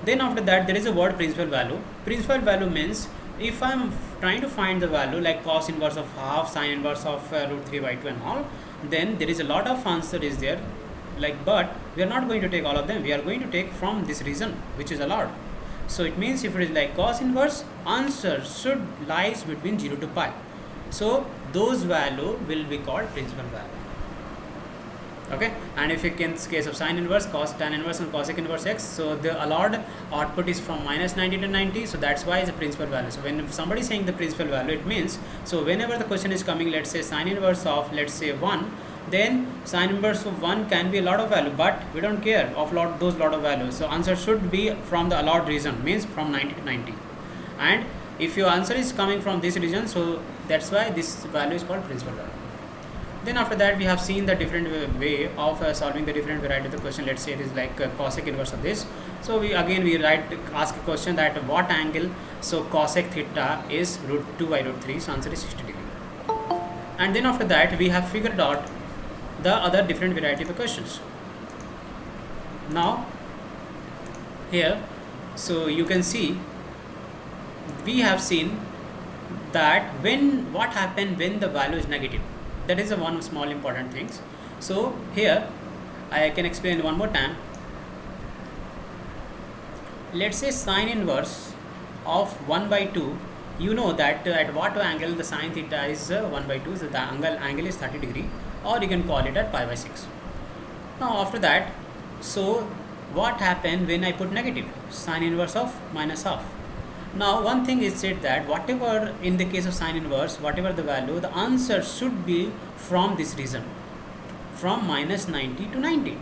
Then after that, there is a word principal value. Principal value means if I'm trying to find the value like cos inverse of half, sine inverse of root 3 by 2 and all, then there is a lot of answer is there, like, but we are not going to take all of them. We are going to take from this region which is allowed. So it means if it is like cos inverse, answer should lies between 0 to pi. So those value will be called principal value. Okay, and if in case of sine inverse, cos tan inverse and cosec inverse x, so the allowed output is from minus 90 to 90, so that's why it's a principal value. So when somebody is saying the principal value, it means, so whenever the question is coming, let's say sine inverse of, let's say 1, then sine inverse of 1 can be a lot of value, but we don't care of those lot of values. So answer should be from the allowed region, means from 90 to 90. And if your answer is coming from this region, so that's why this value is called principal value. Then after that, we have seen the different way of solving the different variety of the question. Let's say it is like cosec inverse of this. So we ask a question that what angle, so cosec theta is root 2 by root 3, so answer is 60 degree. And then after that, we have figured out the other different variety of the questions. Now here, so you can see we have seen that what happened when the value is negative. That is one small important things. So here I can explain one more time. Let's say sine inverse of 1 by 2, you know that at what angle the sine theta is 1 by 2, so the angle is 30 degree, or you can call it at pi by 6. Now after that, so what happened when I put negative? Sine inverse of minus half. Now one thing is said that whatever in the case of sine inverse, whatever the value, the answer should be from this region, from minus 90 to 90.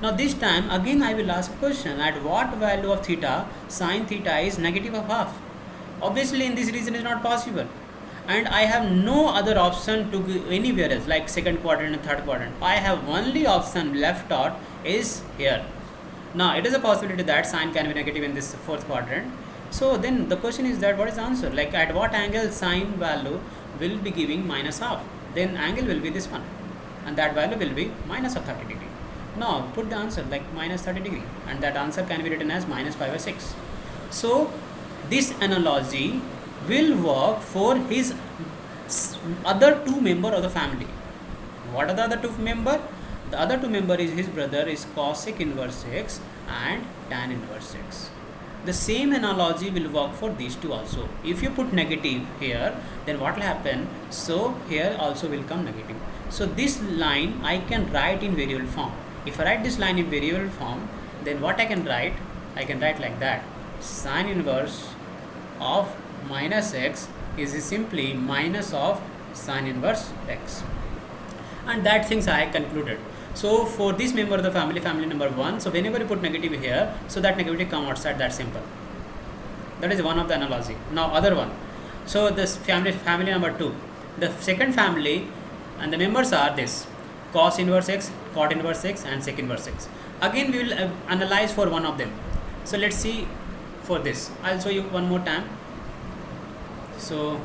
Now this time again I will ask a question, at what value of theta sine theta is negative of half? Obviously in this region is not possible, and I have no other option to go anywhere else like second quadrant and third quadrant. I have only option left out is here. Now it is a possibility that sine can be negative in this fourth quadrant. So then the question is that what is the answer? Like at what angle sine value will be giving minus half? Then angle will be this one, and that value will be minus of 30 degree. Now put the answer like minus 30 degree, and that answer can be written as minus pi by 6. So this analogy will work for his other two member of the family. What are the other two member? The other two member is his brother is cosec inverse x and tan inverse x. The same analogy will work for these two also. If you put negative here, then what will happen? So here also will come negative. So this line I can write in variable form. If I write this line in variable form, then what I can write? I can write like that. Sine inverse of minus x is simply minus of sine inverse x. And that things I concluded. So for this member of the family number 1, so whenever you put negative here, so that negativity come outside, that simple. That is one of the analogy. Now other one. So this family number 2. The second family and the members are this: cos inverse x, cot inverse x and sec inverse x. Again we will analyze for one of them. So let's see for this. I'll show you one more time. So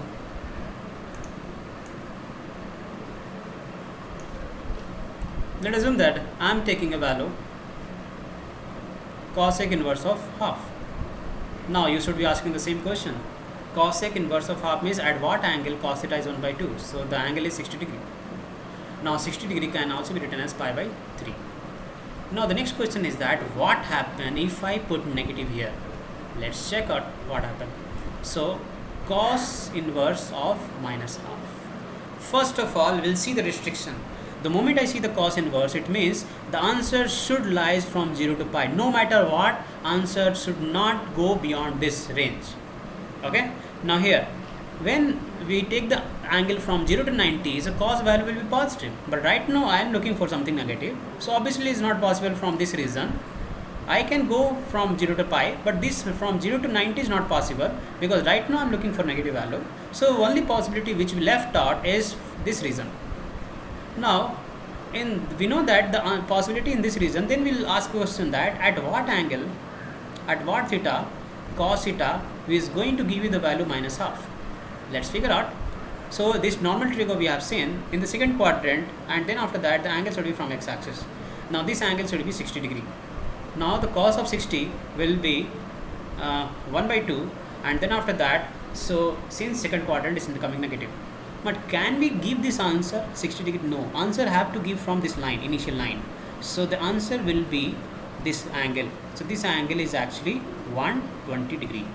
let us assume that I am taking a value cosec inverse of half. Now you should be asking the same question. Cosec inverse of half means at what angle cos theta is 1 by 2. So the angle is 60 degree. Now 60 degree can also be written as pi by 3. Now the next question is that what happen if I put negative here? Let's check out what happened. So cos inverse of minus half. First of all, we'll see the restriction. The moment I see the cos inverse, it means the answer should lies from 0 to pi. No matter what, answer should not go beyond this range. Okay. Now here, when we take the angle from 0 to 90, the cos value will be positive. But right now I am looking for something negative. So obviously it's not possible from this reason. I can go from 0 to pi, but this from 0 to 90 is not possible because right now I am looking for negative value. So only possibility which we left out is this reason. Now, we know that the possibility in this region, then we will ask question that at what angle, at what theta, cos theta is going to give you the value minus half. Let's figure out. So this normal trigo we have seen in the second quadrant, and then after that the angle should be from x-axis. Now this angle should be 60 degree. Now the cos of 60 will be 1 by 2, and then after that, so since second quadrant is becoming negative. But can we give this answer 60 degree? No, answer have to give from this line, initial line. So the answer will be this angle. So this angle is actually 120 degree,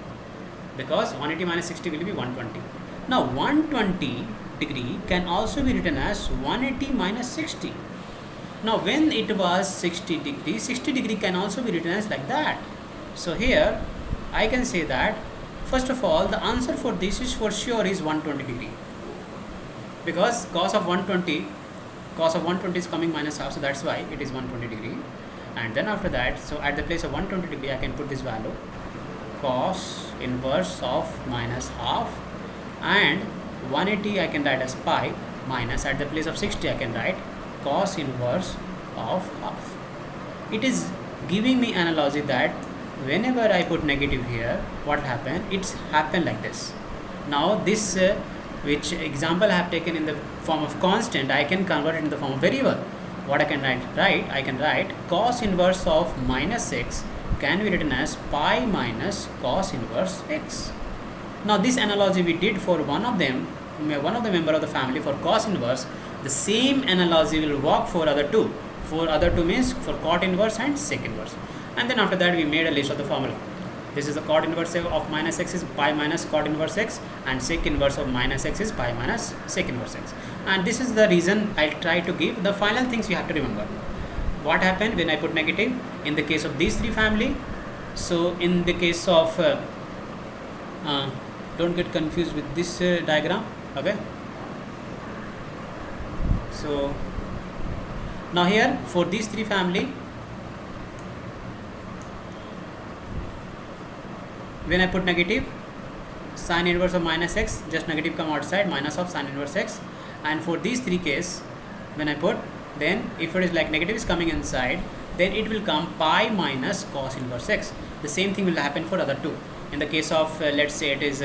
because 180 minus 60 will be 120. Now 120 degree can also be written as 180 minus 60. Now when it was 60 degree, 60 degree can also be written as like that. So here I can say that first of all the answer for this is for sure is 120 degree, because cos of 120 is coming minus half, so that's why it is 120 degree. And then after that, so at the place of 120 degree I can put this value cos inverse of minus half, and 180 I can write as pi, minus at the place of 60 I can write cos inverse of half. It is giving me analogy that whenever I put negative here, what happen? It's happen like this. Now this which example I have taken in the form of constant, I can convert it in the form of variable. What I can write? I can write cos inverse of minus x can be written as pi minus cos inverse x. Now this analogy we did for one of the member of the family for cos inverse. The same analogy will work for other two. For other two means for cot inverse and sec inverse. And then after that we made a list of the formula. This is the cot inverse of minus x is pi minus cot inverse x, and sec inverse of minus x is pi minus sec inverse x. And this is the reason I try to give the final things you have to remember. What happened when I put negative in the case of these three family? So in the case of don't get confused with this diagram, okay? So now here for these three family, when I put negative, sin inverse of minus x, just negative come outside, minus of sin inverse x. And for these three case, when I put, then if it is like negative is coming inside, then it will come pi minus cos inverse x. The same thing will happen for other two. In the case of let's say it is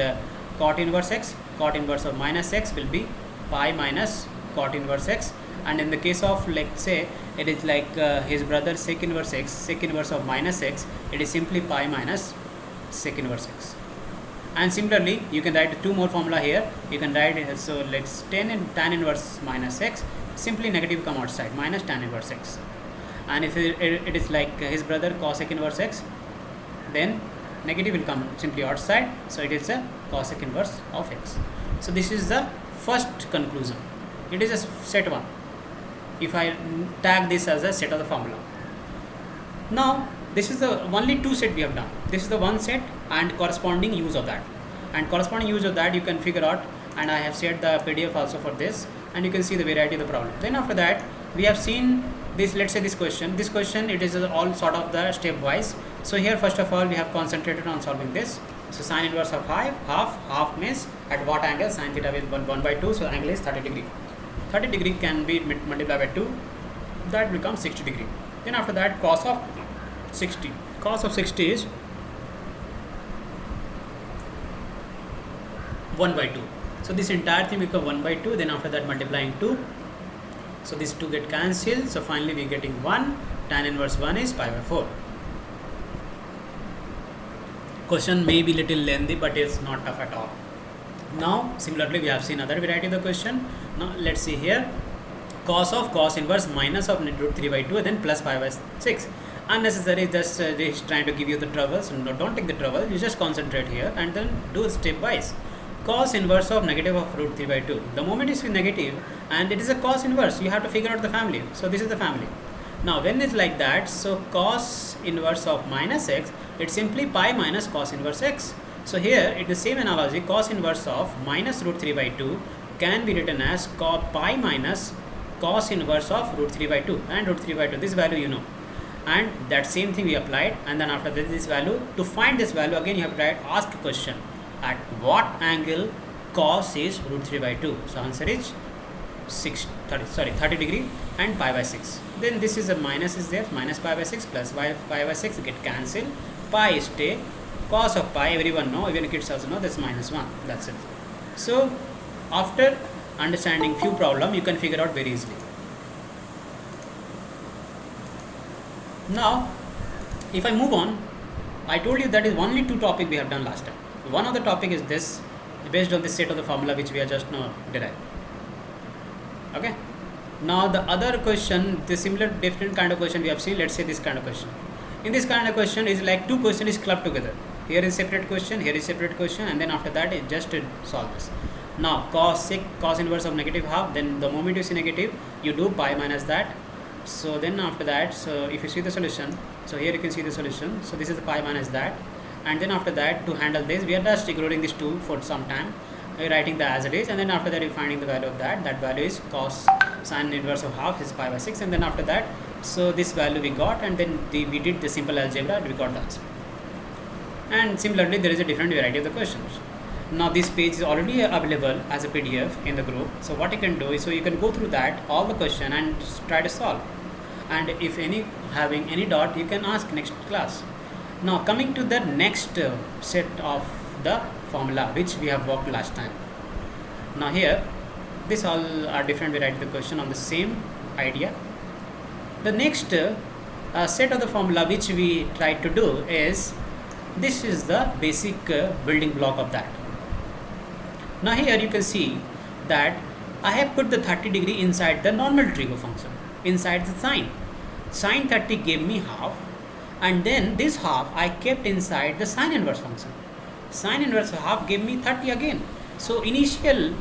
cot inverse x, cot inverse of minus x will be pi minus cot inverse x. And in the case of, let's say it is like his brother sec inverse x, sec inverse of minus x, it is simply pi minus sec inverse x. And similarly you can write two more formula here. You can write, so let's tan inverse minus x, simply negative come outside, minus tan inverse x. And if it is like his brother cosec inverse x, then negative will come simply outside, so it is a cosec inverse of x. So this is the first conclusion. It is a set 1 if I tag this as a set of the formula. Now this is the only two set we have done. This is the one set and corresponding use of that. And corresponding use of that you can figure out, and I have shared the PDF also for this, and you can see the variety of the problem. Then after that we have seen this, let's say this question it is all sort of the stepwise. So here first of all we have concentrated on solving this. So sin inverse of half means at what angle? Sin theta is 1 by 2, so angle is 30 degree. 30 degree can be multiplied by 2, that becomes 60 degree. Then after that cos of 60 is 1 by 2. So this entire thing becomes 1 by 2, then after that multiplying 2. So these 2 get cancelled, so finally we are getting 1. Tan inverse 1 is pi by 4. Question may be little lengthy, but it's not tough at all. Now similarly we have seen other variety of the question. Now let's see here, cos inverse minus of root 3 by 2 and then plus pi by 6. Unnecessary, just they is trying to give you the trouble, so no, don't take the trouble, you just concentrate here and then do stepwise. Cos inverse of negative of root 3 by 2. The moment is negative and it is a cos inverse, you have to figure out the family. So this is the family. Now when it's like that, so cos inverse of minus x, it's simply pi minus cos inverse x. So here it is the same analogy, cos inverse of minus root 3 by 2 can be written as pi minus cos inverse of root 3 by 2, and root 3 by 2, this value you know. And that same thing we applied, and then after this value, to find this value again you have to ask a question, at what angle cos is root 3 by 2. So answer is 30 degree and pi by 6. Then this is a minus is there, minus pi by 6 plus pi by 6 get cancelled, pi stay, cos of pi everyone know, even kids also know, that's minus 1, that's it. So after understanding few problem you can figure out very easily. Now If I move on, I told you that is only two topic we have done last time. One of the topic is this, based on the set of the formula which we are just now derived. Okay. Now the other question, the similar different kind of question we have seen. Let's say this kind of question. In this kind of question is like two questions is clubbed together. Here is separate question, here is separate question, and then after that it just solve this. Now cos inverse of negative half. Then the moment you see negative, you do pi minus that. So then after that, so if you see the solution, so here you can see the solution. So this is the pi minus that, and then after that, to handle this, we are just ignoring this 2 for some time, writing that as it is, and then after that you're finding the value of that. That value is cos sine inverse of half is pi by 6, and then after that, so this value we got, and then we did the simple algebra and we got the answer. And similarly, there is a different variety of the questions. Now this page is already available as a PDF in the group. So what you can do is, so you can go through that all the question and try to solve. And if any having any doubt, you can ask next class. Now coming to the next set of the formula which we have worked last time. Now here, this all are different variety of the question on the same idea. The next set of the formula which we try to do is, this is the basic building block of that. Now here you can see that I have put the 30 degree inside the normal trigo function, inside the sine. Sine 30 gave me half, and then this half I kept inside the sine inverse function. Sine inverse of half gave me 30 again. So initial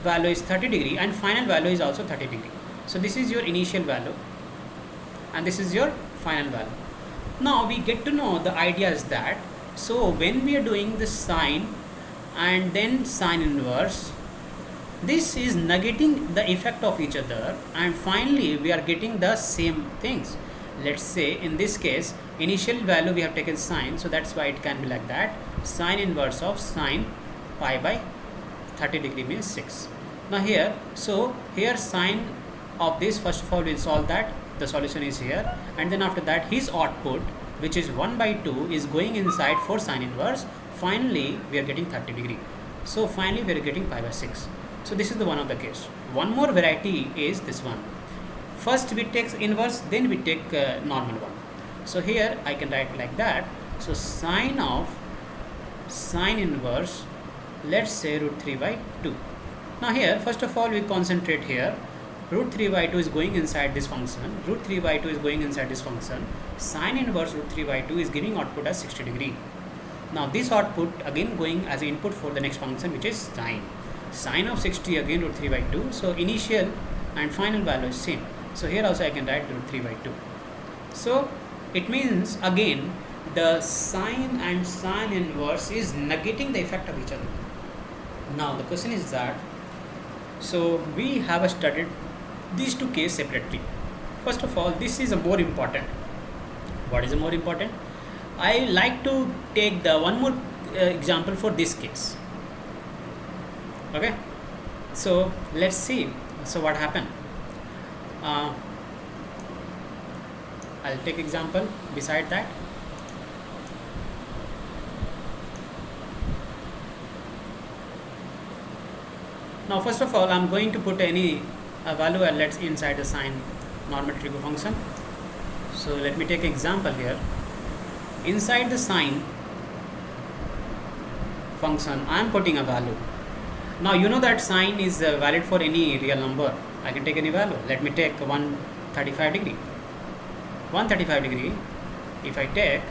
value is 30 degree and final value is also 30 degree. So this is your initial value and this is your final value. Now we get to know the idea is that, so when we are doing the sine and then sine inverse, this is negating the effect of each other, and finally we are getting the same things. Let's say in this case, initial value we have taken sine, so that's why it can be like that. Sine inverse of sine pi by 30 degree means 6. Now here, so here sine of this, first of all we'll solve that. The solution is here, and then after that his output, which is 1 by 2, is going inside for sine inverse. Finally we are getting 30 degree. So finally we are getting pi by 6. So this is the one of the case. One more variety is this one. First we take inverse, then we take normal one. So here I can write like that. So sine of sine inverse, let's say root 3 by 2. Now here, first of all we concentrate here. Root 3 by 2 is going inside this function. Root 3 by 2 is going inside this function. Sine inverse root 3 by 2 is giving output as 60 degree. Now this output again going as an input for the next function, which is sine. Sine of 60 again root 3 by 2. So initial and final value is same. So here also I can write root 3 by 2. So it means again the sine and sine inverse is negating the effect of each other. Now the question is that, so we have studied these two cases separately. First of all, this is a more important. What is a more important? I like to take the one more example for this case. Okay, so let's see. So what happened? I'll take example beside that. Now first of all, I'm going to put any value let's inside the sine normal trigo function. So let me take example here. Inside the sine function, I am putting a value. Now you know that sine is valid for any real number. I can take any value. Let me take 135 degree. 135 degree, if I take,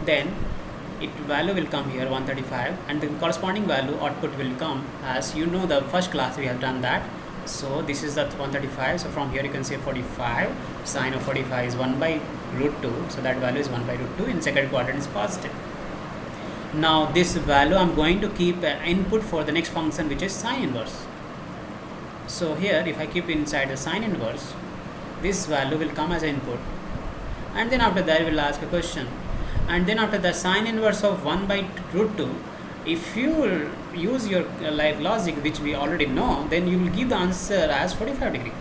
then it value will come here 135, and the corresponding value output will come as, you know, the first class we have done that. So this is the 135. So from here you can say 45. Sine of 45 is 1 by root 2. So that value is 1 by root 2. In second quadrant is positive. Now this value I'm going to keep input for the next function, which is sine inverse. So here if I keep inside the sine inverse, this value will come as an input, and then after that we will ask a question, and then after the sine inverse of 1 by root 2, if you will use your logic which we already know, then you will give the answer as 45 degree,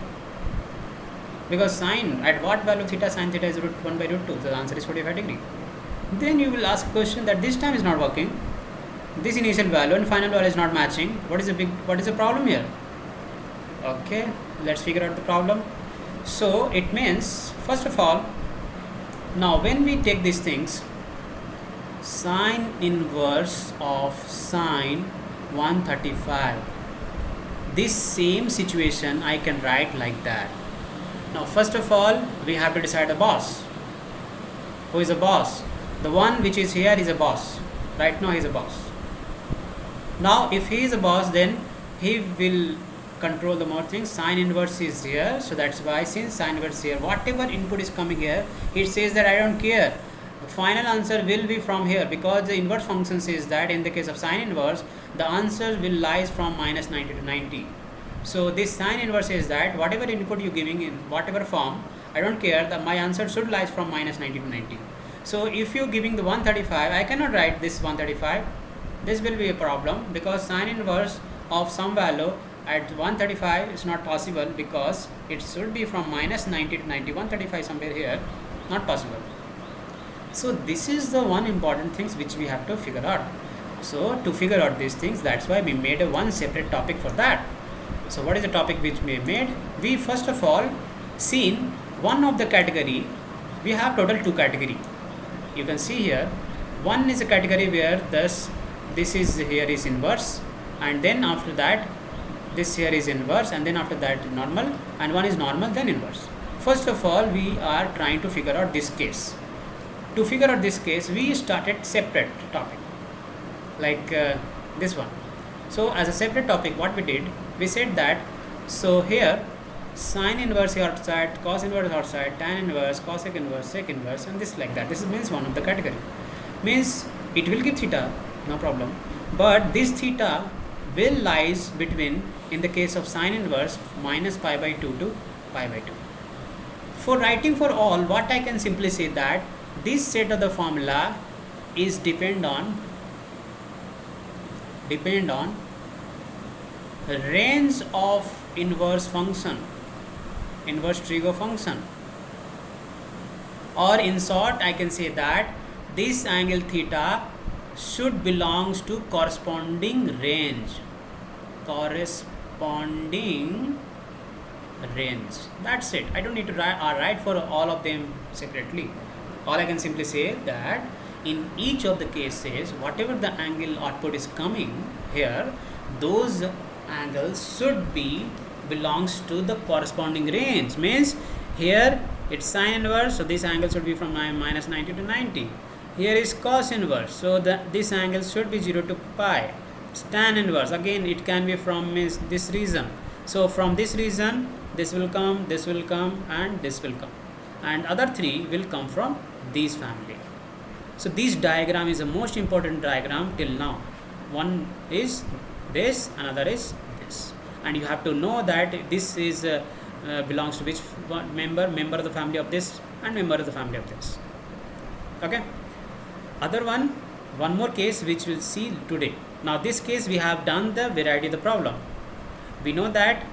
because sine at what value theta sine theta is root 1 by root 2, so the answer is 45 degree. Then you will ask a question that this time is not working, this initial value and final value is not matching. What is the problem here? Okay, let's figure out the problem. So it means, first of all, Now when we take these things, sine inverse of sine 135, this same situation I can write like that. Now first of all we have to decide the boss. Who is a boss? The one which is here is a boss. Right now he is a boss. Now if he is a boss, then he will control the more things. Sine inverse is here, so that's why since sine inverse here, whatever input is coming here, it says that I don't care. The final answer will be from here, because the inverse function says that in the case of sine inverse, the answer will lies from minus 90 to 90. So this sine inverse is that whatever input you giving in whatever form, I don't care, that my answer should lies from minus 90 to 90. So if you giving the 135, I cannot write this 135. This will be a problem, because sine inverse of some value at 135 is not possible, because it should be from minus 90 to 90. 135 somewhere here, not possible. So this is the one important things which we have to figure out. So to figure out these things, that's why we made a one separate topic for that. So what is the topic which we made? We first of all seen one of the category. We have total two category. You can see here, one is a category where this is here is inverse, and then after that this here is inverse, and then after that normal, and one is normal then inverse. First of all we are trying to figure out this case. To figure out this case, we started separate topic like this one. So as a separate topic, what we did, we said that, so here sine inverse outside, cos inverse outside, tan inverse, cosec inverse, sec inverse, and this like that. This means one of the category. Means it will give theta, no problem. But this theta will lies between, in the case of sine inverse, minus pi by 2 to pi by 2. For writing for all, what I can simply say that this set of the formula is depend on range of inverse function, inverse trig function, or in short I can say that this angle theta should belongs to corresponding range. That's it. I don't need to write for all of them separately. All I can simply say that in each of the cases, whatever the angle output is coming here, those angles should be belongs to the corresponding range. Means here it's sine inverse, so this angle should be from minus 90 to 90. Here is cos inverse, so this angle should be 0 to pi. Tan inverse, again it can be from this region. So from this region, this will come, and this will come, and other three will come from these family. So this diagram is the most important diagram till now. One is this, another is this, and you have to know that this is belongs to which member of the family of this, and member of the family of this. Okay. Other one more case which we'll see today. Now this case we have done the variety of the problem. We know that,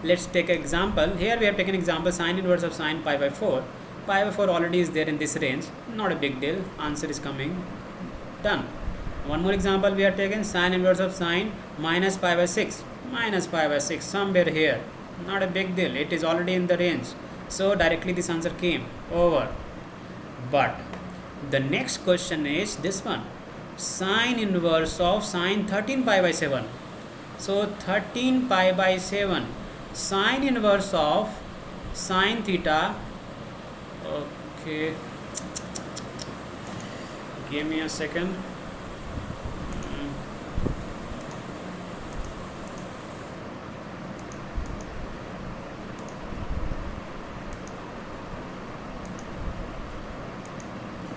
let's take an example. Here we have taken example sine inverse of sine pi by 4. Pi by 4 already is there in this range, not a big deal, answer is coming, done. One more example we have taken sine inverse of sine minus pi by 6, somewhere here, not a big deal, it is already in the range, so directly this answer came over. But the next question is this one, sine inverse of sine 13 pi by 7. So 13 pi by 7, sine inverse of sine theta. Okay, give me a second.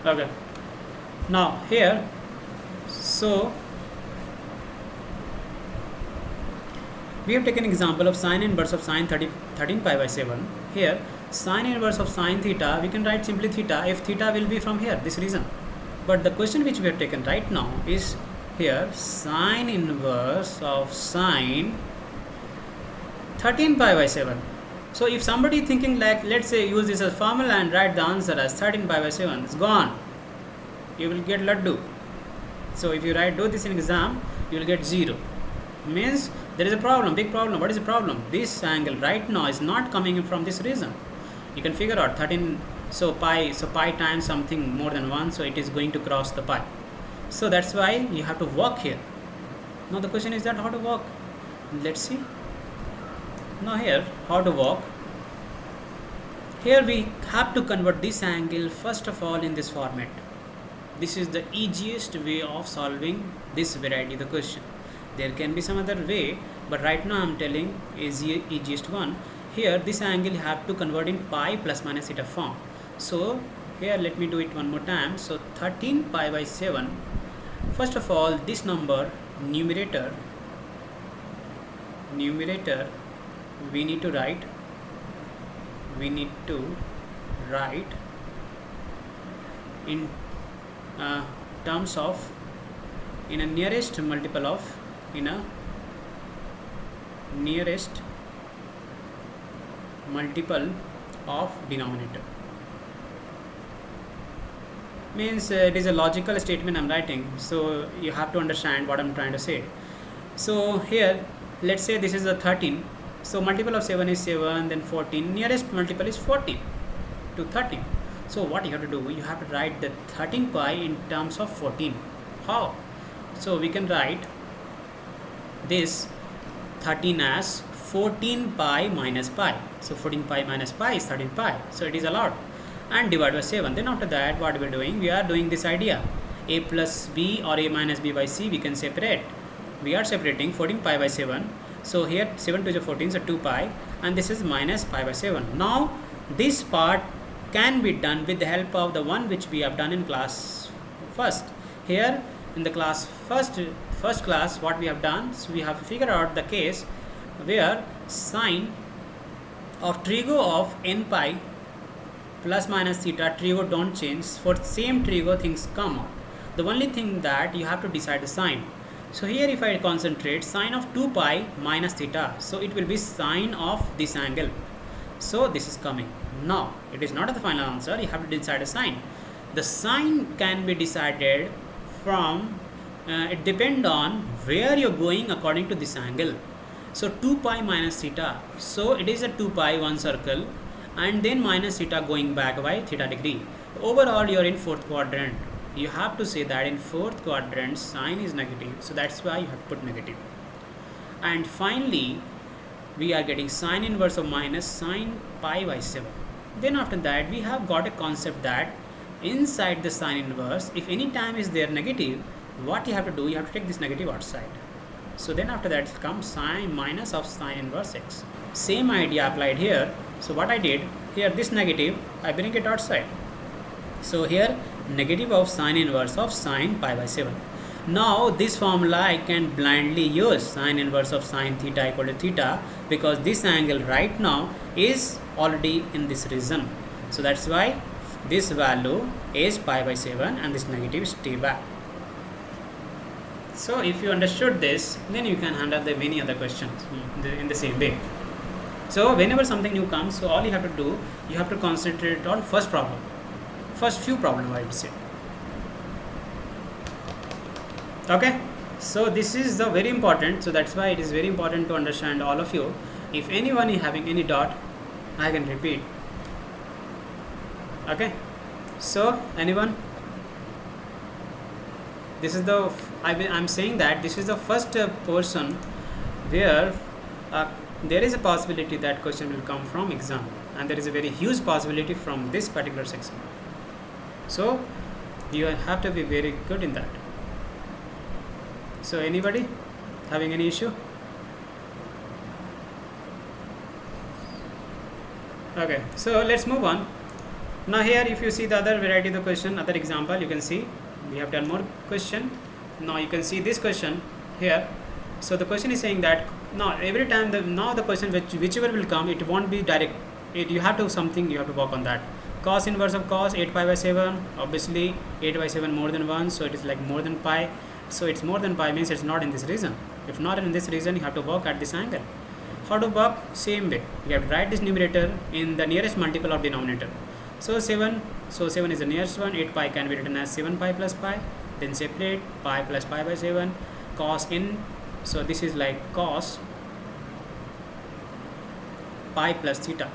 Okay, now here, so we have taken example of sine inverse of sine 13 pi by 7. Here sine inverse of sine theta, we can write simply theta if theta will be from here, this reason. But the question which we have taken right now is here sine inverse of sine 13 pi by 7. So if somebody thinking like, let's say use this as formula and write the answer as 13 pi by 7, it's gone, you will get laddu. So if you do this in exam, you will get 0. Means there is a problem, big problem. What is the problem? This angle right now is not coming in from this region. You can figure out 13 So pi times something more than 1, so it is going to cross the pi. So that's why you have to work here. Now the question is that how to work. Let's see. Now here how to work. Here we have to convert this angle first of all in this format. This is the easiest way of solving this variety of the question. There can be some other way, but right now I'm telling is the easiest one. Here this angle you have to convert in pi plus minus theta form. So here let me do it one more time. So 13 pi by 7. First of all, this number numerator we need to write in terms of in a nearest multiple of denominator. Means it is a logical statement I'm writing, so you have to understand what I'm trying to say. So here let's say this is a 13, so multiple of 7 is 7, then 14, nearest multiple is 14 to 13. So what you have to do, you have to write the 13 pi in terms of 14. How? So we can write this 13 as 14 pi minus pi. So 14 pi minus pi is 13 pi, so it is allowed, and divide by 7. Then after that what we are doing, we are doing this idea a plus b or a minus b by c, we can separate. We are separating 14 pi by 7. So here 7 to the 14, so 2 pi, and this is minus pi by 7. Now this part can be done with the help of the one which we have done in class first. Here in the class first class, what we have done, so we have to figure out the case where sine of trigo of n pi plus minus theta, trigo don't change. For same trigo things come out. The only thing that you have to decide the sign. So here if I concentrate sine of 2 pi minus theta, so it will be sine of this angle. So this is coming. Now it is not the final answer, you have to decide a sign. The sign can be decided from it depend on where you're going according to this angle. So 2 pi minus theta, so it is a 2 pi one circle, and then minus theta going back by theta degree. Overall you're in fourth quadrant. You have to say that in fourth quadrant sine is negative, so that's why you have to put negative. And finally we are getting sine inverse of minus sine pi by 7. Then after that we have got a concept that inside the sine inverse, if any time is there negative, what you have to do, you have to take this negative outside. So then after that comes sine minus of sine inverse x. Same idea applied here. So what I did here, this negative I bring it outside. So here negative of sine inverse of sine pi by 7. Now this formula I can blindly use, sine inverse of sine theta equal to theta, because this angle right now is already in this region. So that's why this value is pi by 7 and this negative stay back. So if you understood this, then you can handle the many other questions in the same way. So whenever something new comes, so all you have to do, you have to concentrate on first few problems I would say. Okay, so this is the very important, so that's why it is very important to understand all of you. If anyone is having any doubt, I can repeat. Okay, so anyone, this is the I'm saying that this is the first portion where there is a possibility that question will come from exam, and there is a very huge possibility from this particular section. So you have to be very good in that. So anybody having any issue? Okay, so let's move on. Now here if you see the other variety of the question, other example, you can see we have done more question. Now you can see this question here. So the question is saying that now every time the question whichever will come, it won't be direct. You have to work on that. Cos inverse of cos 8 pi by 7, obviously 8 by 7 more than 1, so it is like more than pi. So it's more than pi means it's not in this region. If not in this region, you have to work at this angle. How to work? Same way. You have to write this numerator in the nearest multiple of denominator. So 7 is the nearest one. 8 pi can be written as 7 pi plus pi. Then separate pi plus pi by 7. Cos n, so this is like cos pi plus theta.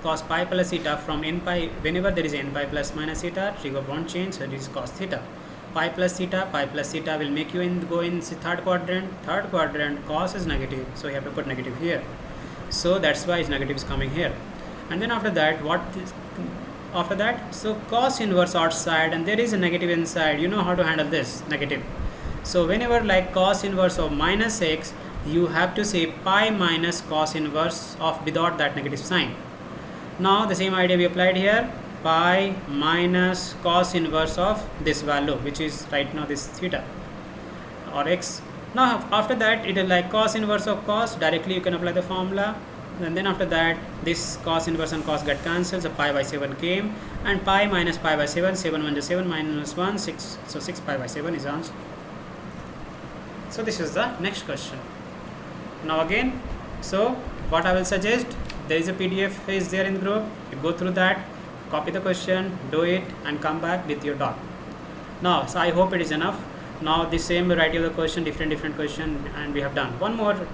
cos pi plus theta from n pi. Whenever there is n pi plus minus theta, Trigo won't change, so it is cos theta. Pi plus theta will make you go in third quadrant. Third quadrant, cos is negative, so you have to put negative here. So that's why its negative is coming here. And then after that, so cos inverse outside, and there is a negative inside. You know how to handle this negative. So whenever like cos inverse of minus x, you have to say pi minus cos inverse of without that negative sign. Now the same idea we applied here, pi minus cos inverse of this value, which is right now this theta or x. Now after that, it is like cos inverse of cos, directly you can apply the formula, and then after that this cos inverse and cos get cancelled, so pi by 7 came, and pi minus pi by 7, 7 1 is 7, minus 1 6, so 6 pi by 7 is answer. So this is the next question. Now again, so what I will suggest, there is a PDF is there in group, you go through that, copy the question, do it, and come back with your dot. Now, so I hope it is enough. Now the same variety of the question, different question, and we have done one more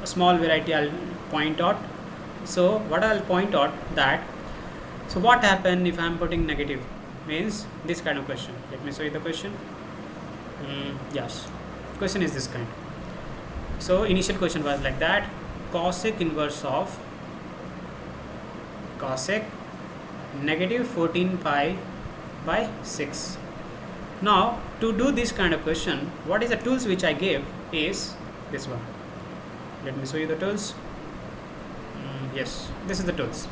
small variety I'll point out. So what I'll point out that, so what happen if I'm putting negative, means this kind of question. Let me show you the question. Yes, question is this kind. So initial question was like that, cosec inverse of cosec negative 14 pi by 6. Now to do this kind of question, what is the tools which I gave is this one. Let me show you the tools. Yes, this is the tools.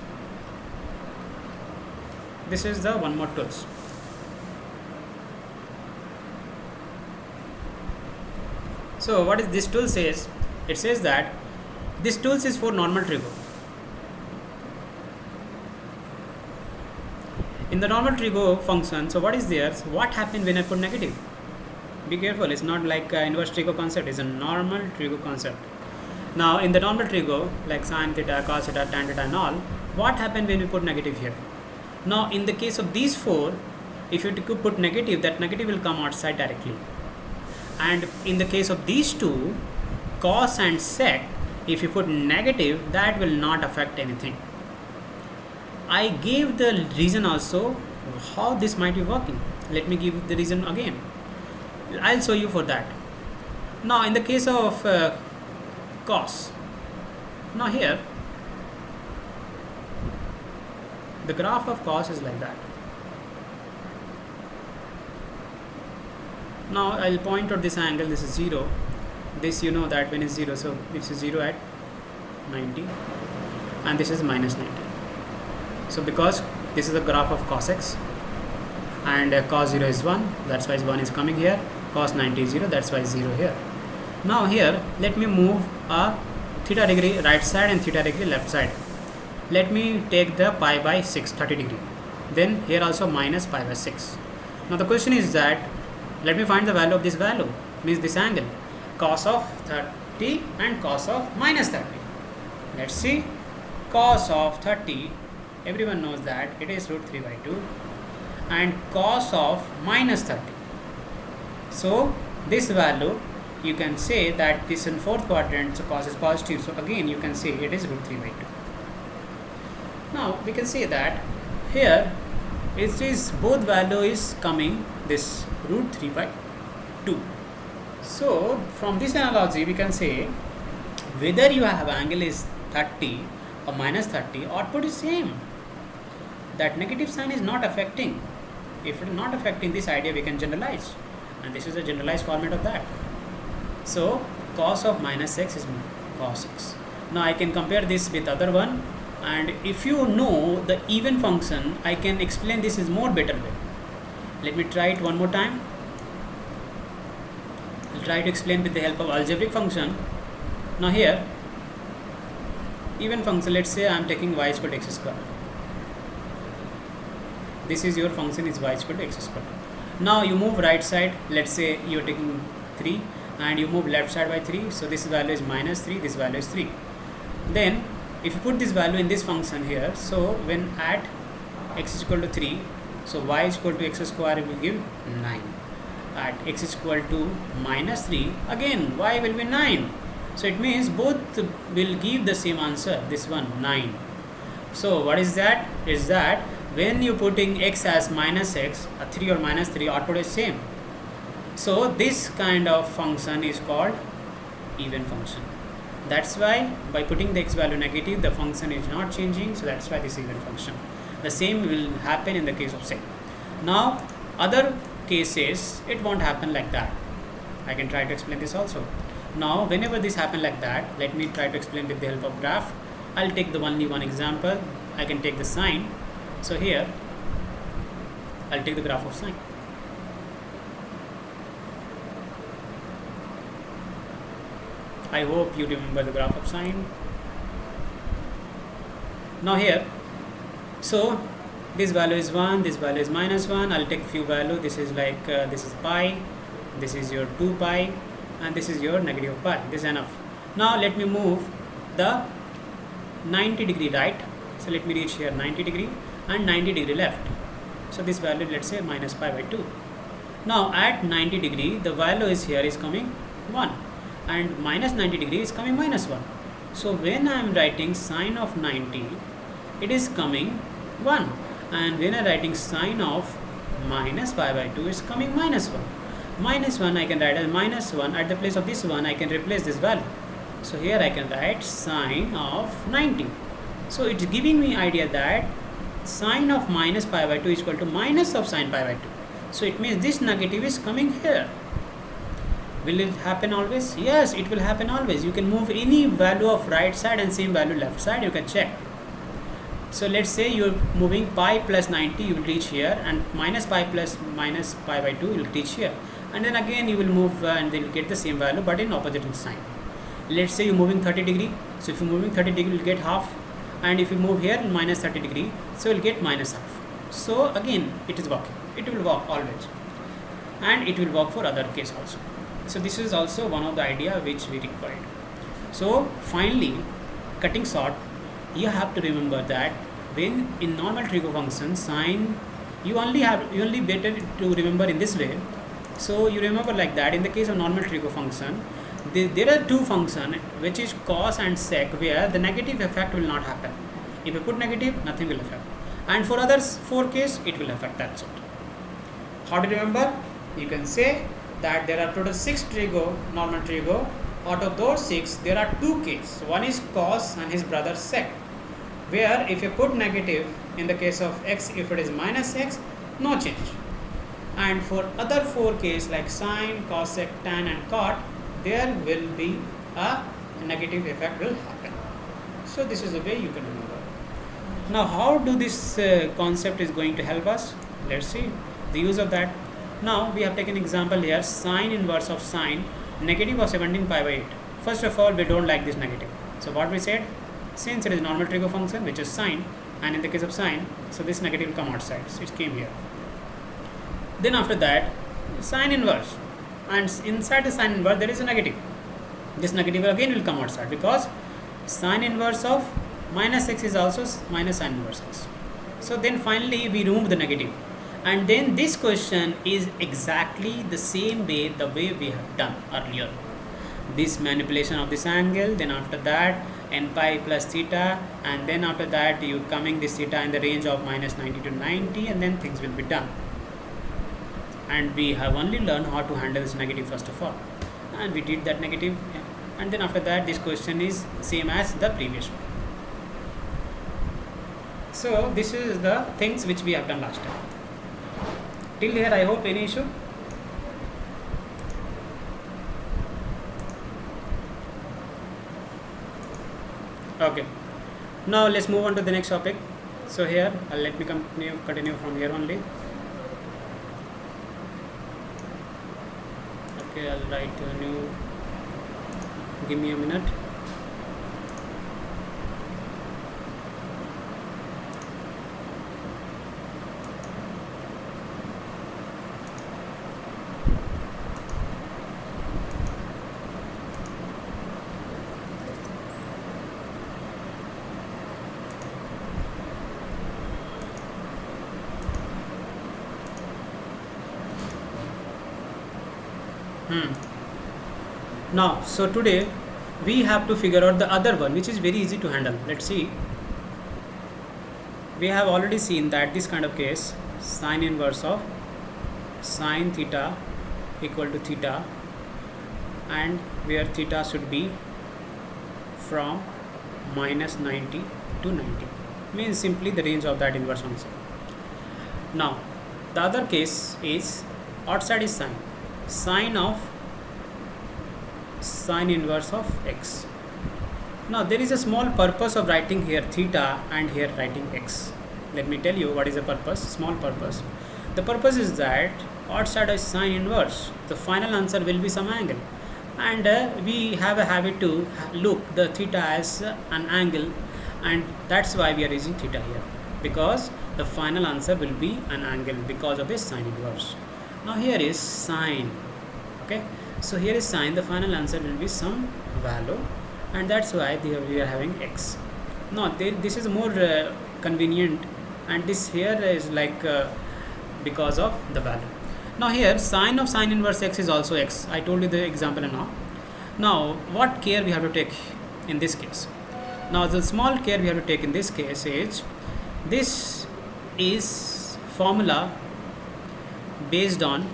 This is the one more tools. So what is this tool says? It says that this tools is for normal Trigo. In the normal Trigo function, so what is there? So what happened when I put negative? Be careful, it's not like inverse Trigo concept, it's a normal Trigo concept. Now in the normal Trigo, like sin theta, cos theta, tan theta and all, what happened when we put negative here? Now in the case of these four, if you put negative, that negative will come outside directly. And in the case of these two, cos and sec, if you put negative, that will not affect anything. I gave the reason also how this might be working. Let me give the reason again. I'll show you for that. Now in the case of cos, now here the graph of cos is like that. Now I'll point out this angle, this is 0. This you know that when it's 0, so this is 0 at 90 and this is minus 90. So because this is the graph of cos x and cos 0 is 1, that's why 1 is coming here, cos 90 is 0, that's why 0 here. Now here let me move a theta degree right side and theta degree left side. Let me take the pi by 6, 30 degree. Then here also minus pi by 6. Now the question is that, let me find the value of this value, means this angle, cos of 30 and cos of minus 30. Let's see, cos of 30, everyone knows that it is root 3 by 2, and cos of minus 30. So this value, you can say that this in fourth quadrant, so cos is positive, so again you can say it is root 3 by 2. Now we can say that here it is both value is coming this root 3 by 2. So from this analogy we can say whether you have angle is 30 or minus 30, output is same. That negative sign is not affecting. If it is not affecting, this idea we can generalize, and this is a generalized format of that. So cos of minus x is cos x. Now I can compare this with other one, and if you know the even function, I can explain this is more better way. Let me try it one more time. I'll try to explain with the help of algebraic function. Now here, even function, let's say I am taking y is equal to x square. This is your function is y is equal to x square. Now you move right side, let's say you are taking 3 and you move left side by 3. So this value is minus 3, this value is 3. Then if you put this value in this function here, so when at x is equal to 3, so y is equal to x square will give 9. At x is equal to minus 3, again y will be 9. So it means both will give the same answer, this one 9. So what is that? Is that when you putting x as minus x, 3 or minus 3, output is same. So this kind of function is called even function. That's why by putting the x value negative, the function is not changing. So that's why this is even function. The same will happen in the case of sec. Now other cases it won't happen like that. I can try to explain this also. Now whenever this happen like that, let me try to explain with the help of graph. I'll take the only one example. I can take the sine. So here I'll take the graph of sine. I hope you remember the graph of sine. Now here, so this value is 1, this value is minus 1. I'll take few value. This is like this is pi, this is your 2 pi, and this is your negative pi. This is enough. Now let me move the 90 degree right. So let me reach here 90 degree and 90 degree left. So this value, let's say minus pi by 2. Now at 90 degree the value is here is coming 1 and minus 90 degree is coming minus 1. So when I am writing sine of 90, it is coming 1, and when I am writing sine of minus pi by 2 is coming minus 1. Minus 1 I can write as minus 1. At the place of this 1 I can replace this value. So here I can write sine of 90. So it's giving me idea that sine of minus pi by 2 is equal to minus of sine pi by 2. So it means this negative is coming here. Will it happen always? Yes, it will happen always. You can move any value of right side and same value left side. You can check. So let's say you're moving pi plus 90, you will reach here, and minus pi plus minus pi by 2 will reach here. And then again you will move and they will get the same value but in opposite sign. Let's say you're moving 30 degree. So if you're moving 30 degree, you will get half. And if you move here minus 30 degree, so you'll get minus half. So again it is working. It will work always. And it will work for other case also. So this is also one of the idea which we required. So finally, cutting short, you have to remember that when in normal trigo function sine, you only better to remember in this way. So you remember like that in the case of normal trigo function, there are two functions which is cos and sec, where the negative effect will not happen. If you put negative, nothing will affect. And for others 4 case, it will affect. That's it. How to remember? You can say that there are total 6 trigo, normal trigo. Out of those 6, there are 2 cases. One is cos and his brother sec, where if you put negative in the case of x, if it is minus x, no change. And for other 4 cases like sine, cos, sec, tan and cot, there will be a negative effect will happen. So this is the way you can remember. Now how do this concept is going to help us? Let's see the use of that. Now we have taken example here, sine inverse of sine negative of 17 pi by 8. First of all, we don't like this negative. So what we said, since it is normal trigo function which is sine, and in the case of sine, so this negative will come outside. So it came here. Then after that, sine inverse, and inside the sine inverse there is a negative. This negative again will come outside because sine inverse of minus x is also minus sine inverse x. So then finally we remove the negative. And then this question is exactly the same way the way we have done earlier. This manipulation of this angle, then after that n pi plus theta, and then after that you coming this theta in the range of minus 90 to 90, and then things will be done. And we have only learned how to handle this negative first of all. And we did that negative. Yeah. And then after that this question is same as the previous one. So this is the things which we have done last time. Till here I hope any issue? Okay. Now let's move on to the next topic. So here let me continue from here only. Okay, I'll write a new, give me a minute. Now, so today we have to figure out the other one which is very easy to handle. Let's see. we have already seen that this kind of case, sine inverse of sine theta equal to theta, and where theta should be from minus 90 to 90, means simply the range of that inverse function. Now the other case is outside is sine of sine inverse of x. Now there is a small purpose of writing here theta and here writing x. Let me tell you what is the purpose, small purpose. The purpose is that outside is sine inverse, the final answer will be some angle, and we have a habit to look the theta as an angle, and that's why we are using theta here, because the final answer will be an angle because of this sine inverse. Now here is sine, okay, so here is sine, the final answer will be some value, and that's why we are having x. Now this is more convenient, and this here is like because of the value. Now here sine of sine inverse x is also x. I told you the example now. Now what care we have to take in this case? Now the small care we have to take in this case is, this is formula based on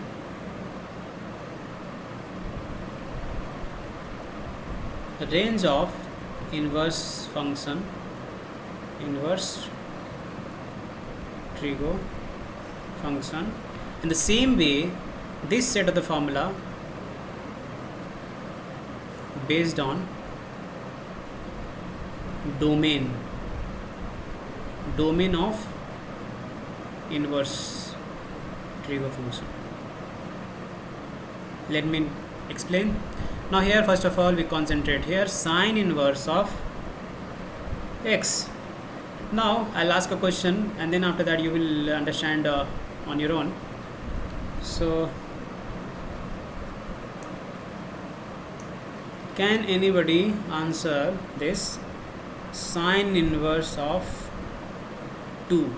the range of inverse function, inverse trigo function. In the same way, this set of the formula based on domain of inverse trigo function. Let me explain. Now here first of all we concentrate here sine inverse of x. Now I'll ask a question, and then after that you will understand on your own. So can anybody answer this sine inverse of 2?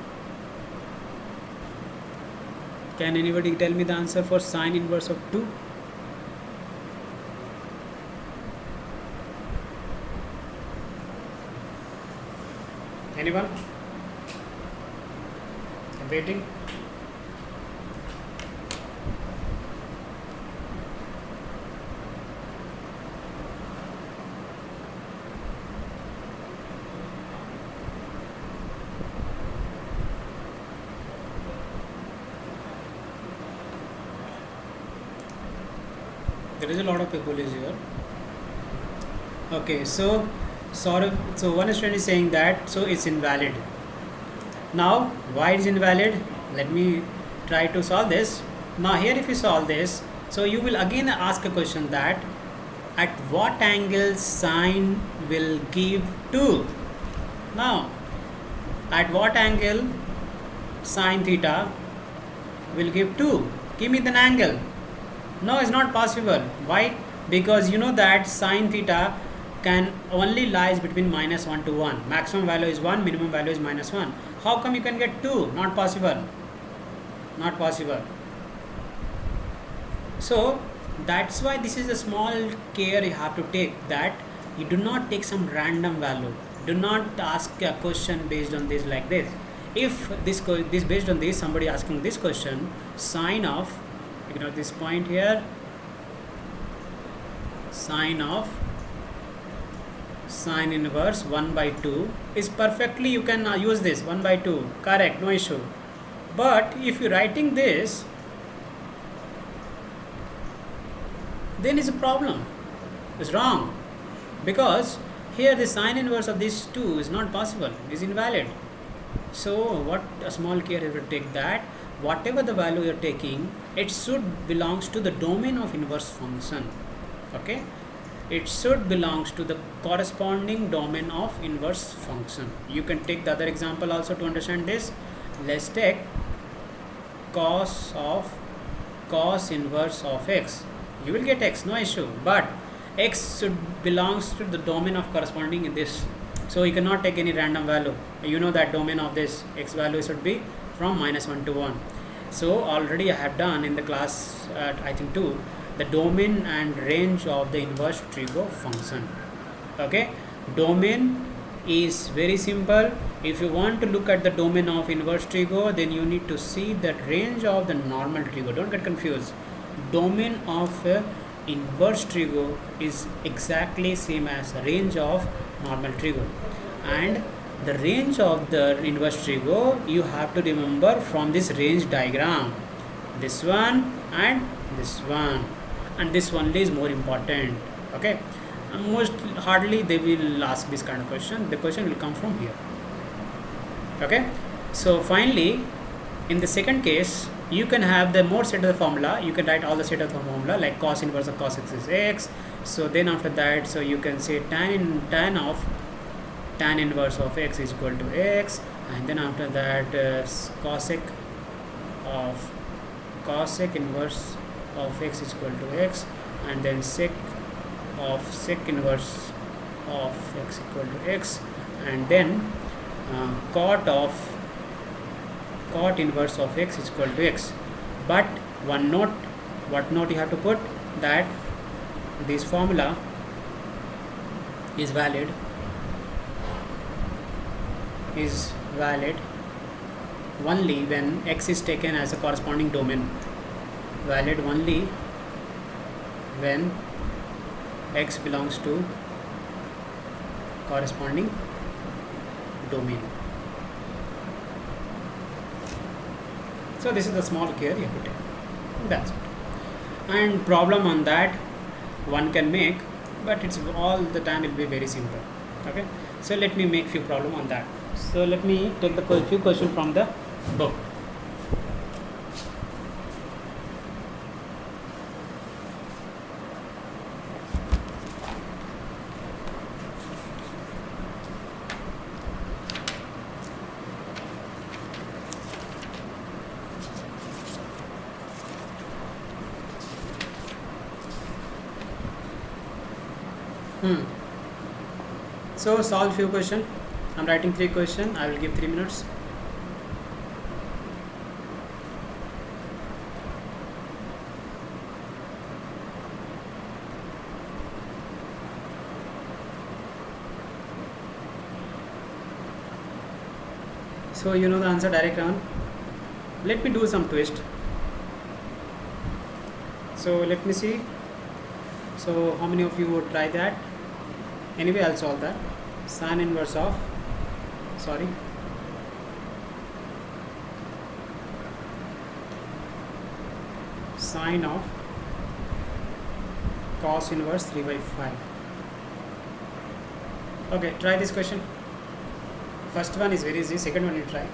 Can anybody tell me the answer for sine inverse of 2? Anyone? I'm waiting. There is a lot of people is here. Okay, so one student is saying that so it's invalid. Now why it's invalid? Let me try to solve this. Now here if you solve this, so you will again ask a question that at what angle sine will give 2? Now at what angle sine theta will give 2? Give me the angle. No, it's not possible. Why? Because you know that sine theta can only lies between minus 1 to 1. Maximum value is 1, minimum value is minus 1. How come you can get 2? Not possible. Not possible. So that's why this is a small care you have to take, that you do not take some random value. Do not ask a question based on this like this. If this based on this, somebody asking this question, sine of, this point here, sine of sine inverse 1 by 2 is perfectly, you can use this 1 by 2, correct, no issue. But if you're writing this, then it's a problem, it's wrong, because here the sine inverse of this 2 is not possible, is invalid. So what a small care you will take, that whatever the value you're taking, it should belongs to the domain of inverse function. Okay, it should belongs to the corresponding domain of inverse function. You can take the other example also to understand this. Let's take cos inverse of x. You will get x, no issue, but x should belongs to the domain of corresponding in this. So you cannot take any random value. You know that domain of this x value should be from minus 1 to 1. So already I have done in the class I think 2, the domain and range of the inverse trigo function. Okay, domain is very simple. If you want to look at the domain of inverse trigo, then you need to see that range of the normal trigo. Don't get confused. Domain of inverse trigo is exactly same as range of normal trigo, and the range of the inverse trigo you have to remember from this range diagram. This one and this one, and this only is more important. Okay, most hardly they will ask this kind of question. The question will come from here. Okay, so finally in the second case you can have the more set of the formula. You can write all the set of the formula like cos inverse of cos x is x. So then after that, so you can say tan inverse of x is equal to x, and then after that cosec inverse of x is equal to x, and then sec inverse of x equal to x, and then cot inverse of x is equal to x. But one note, what note you have to put, that this formula is valid only when x is taken as a corresponding domain. Valid only when x belongs to corresponding domain. So this is the small care you have to take. That's it. And problem on that one can make, but it's all the time will be very simple. Okay, so let me make few problem on that. So let me take the few questions from the book. So solve few question. I'm writing 3 question. I will give 3 minutes. So you know the answer direct round. Let me do some twist. So let me see. So how many of you would try that? Anyway, I'll solve that. Sin inverse of, sine of cos inverse 3 by 5. Okay, try this question. First one is very easy, second one you try.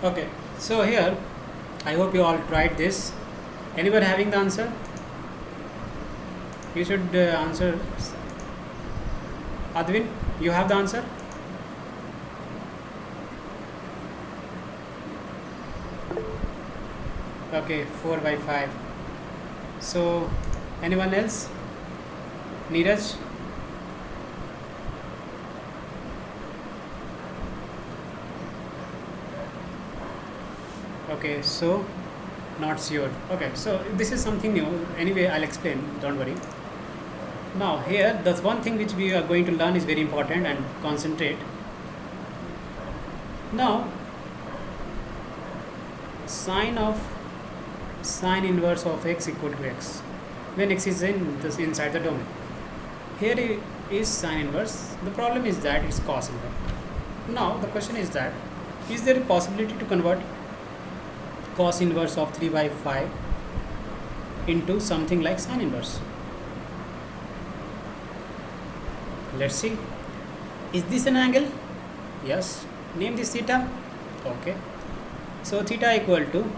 Okay, so here I hope you all tried this. Anyone having the answer? You should answer. Advin, you have the answer? Okay, 4 by 5. So anyone else? Neeraj? Okay, so not sure. Okay, so this is something new. Anyway, I'll explain, don't worry. Now here, the one thing which we are going to learn is very important, and concentrate. Now, sine inverse of x equal to x when x is inside the domain. Here is sine inverse. The problem is that it's cos inverse. Now the question is that, is there a possibility to convert cos inverse of 3 by 5 into something like sine inverse? Let's see. Is this an angle? Yes. Name this theta. Okay. So theta equal to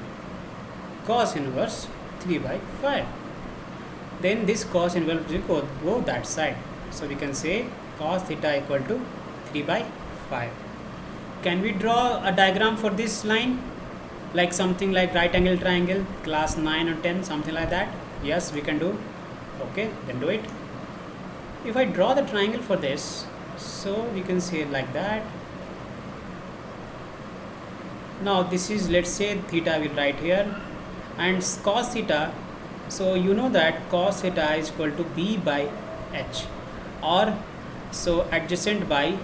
cos inverse 3 by 5. Then this cos inverse will go that side. So we can say cos theta equal to 3 by 5. Can we draw a diagram for this line? Like something like right angle triangle, class 9 or 10, something like that? Yes, we can do. Okay, then do it. If I draw the triangle for this, so we can say it like that. Now this is, let's say, theta will write here, and cos theta, so you know that cos theta is equal to b by h, or so adjacent by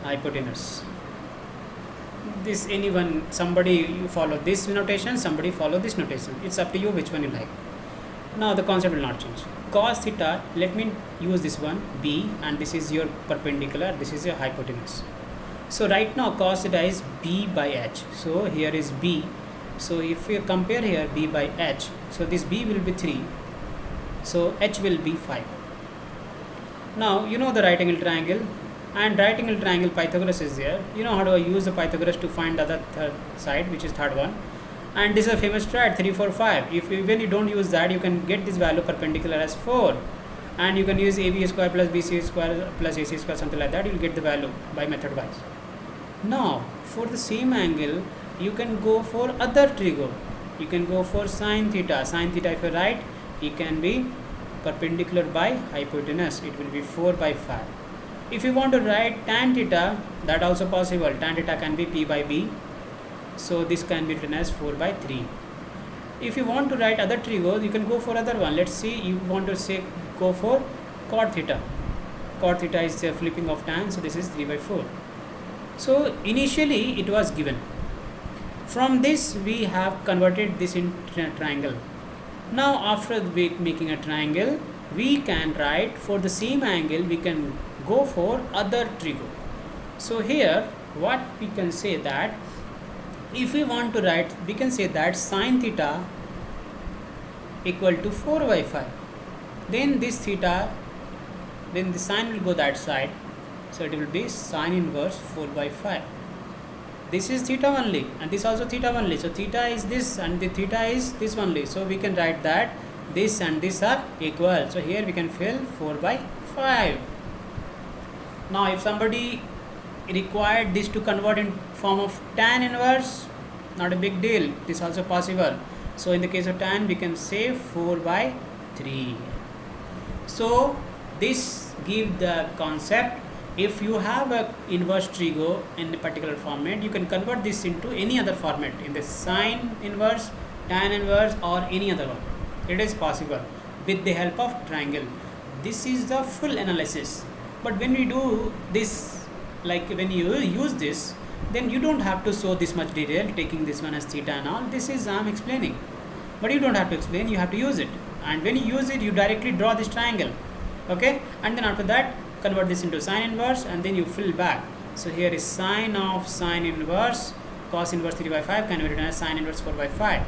hypotenuse. This anyone, somebody follow this notation, somebody follow this notation. It's up to you which one you like. Now the concept will not change. Cos theta, let me use this one b, and this is your perpendicular, this is your hypotenuse. So right now cos theta is b by h. So here is b. So if you compare here b by h, so this b will be 3. So h will be 5. Now you know the right angle triangle, and right angle triangle Pythagoras is there. You know how to use the Pythagoras to find the other third side, which is third one. And this is a famous strat 3 4 5. If even you don't use that, you can get this value perpendicular as 4, and you can use ab square plus bc square plus ac square, something like that. You will get the value by method wise. Now for the same angle, you can go for other trigo. You can go for sine theta. Sine theta, if you write, it can be perpendicular by hypotenuse. It will be 4 by 5. If you want to write tan theta, that also possible. Tan theta can be p by b. So this can be written as 4 by 3. If you want to write other trig, you can go for other one. Let's see, you want to say go for cot theta. Cot theta is the flipping of tan, so this is 3 by 4. So initially it was given. From this we have converted this into a triangle. Now after making a triangle, we can write for the same angle, we can go for other trigo. So here what we can say that, if we want to write, we can say that sine theta equal to 4 by 5. Then this theta, then the sine will go that side. So it will be sine inverse 4 by 5. This is theta only, and this also theta only. So theta is this, and the theta is this only. So we can write that this and this are equal. So here we can fill 4 by 5. Now if somebody required this to convert in form of tan inverse, not a big deal, this also possible. So in the case of tan, we can say 4 by 3. So this give the concept, if you have a inverse trigo in a particular format, you can convert this into any other format, in the sine inverse, tan inverse, or any other one. It is possible with the help of triangle. This is the full analysis. But when we do this, like when you use this, then you don't have to show this much detail, taking this one as theta and all. This is I'm explaining, but you don't have to explain, you have to use it. And when you use it, you directly draw this triangle. Okay, and then after that convert this into sine inverse, and then you fill back. So here is sine of sine inverse, cos inverse 3 by 5 can be written as sine inverse 4 by 5.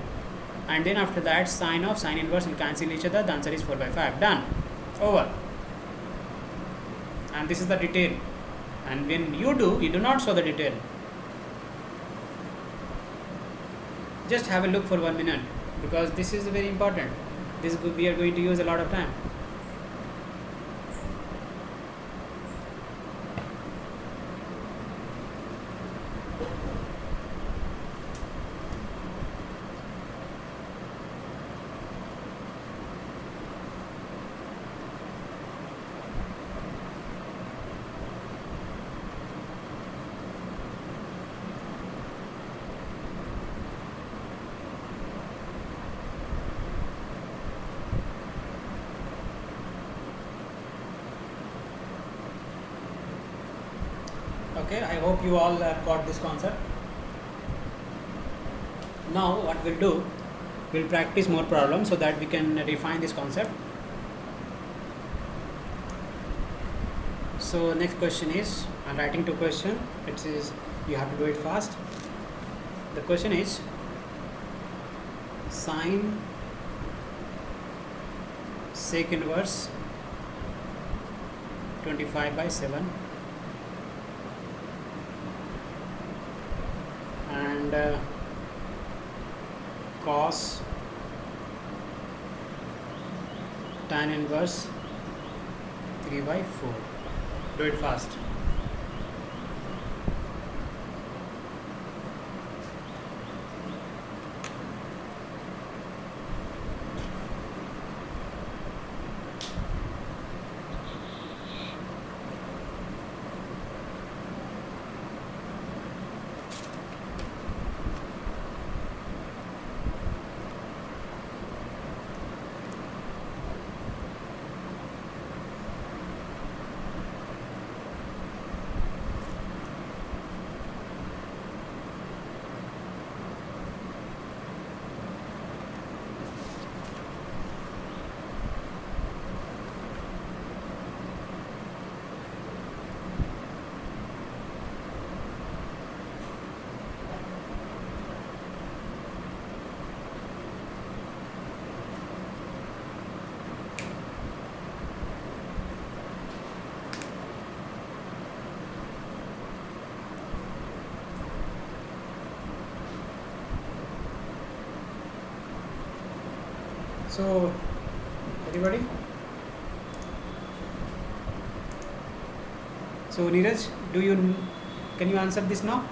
And then after that sine of sine inverse will cancel each other. The answer is 4 by 5. Done. Over. And this is the detail. And when you do not show the detail. Just have a look for 1 minute, because this is very important. This we are going to use a lot of time. Okay, I hope you all got this concept. Now what we'll do, we'll practice more problems so that we can refine this concept. So next question is, I'm writing two questions. It says you have to do it fast. The question is sine sec inverse 25/7 and cos tan inverse 3/4. Do it fast. So everybody, so Neeraj, can you answer this now?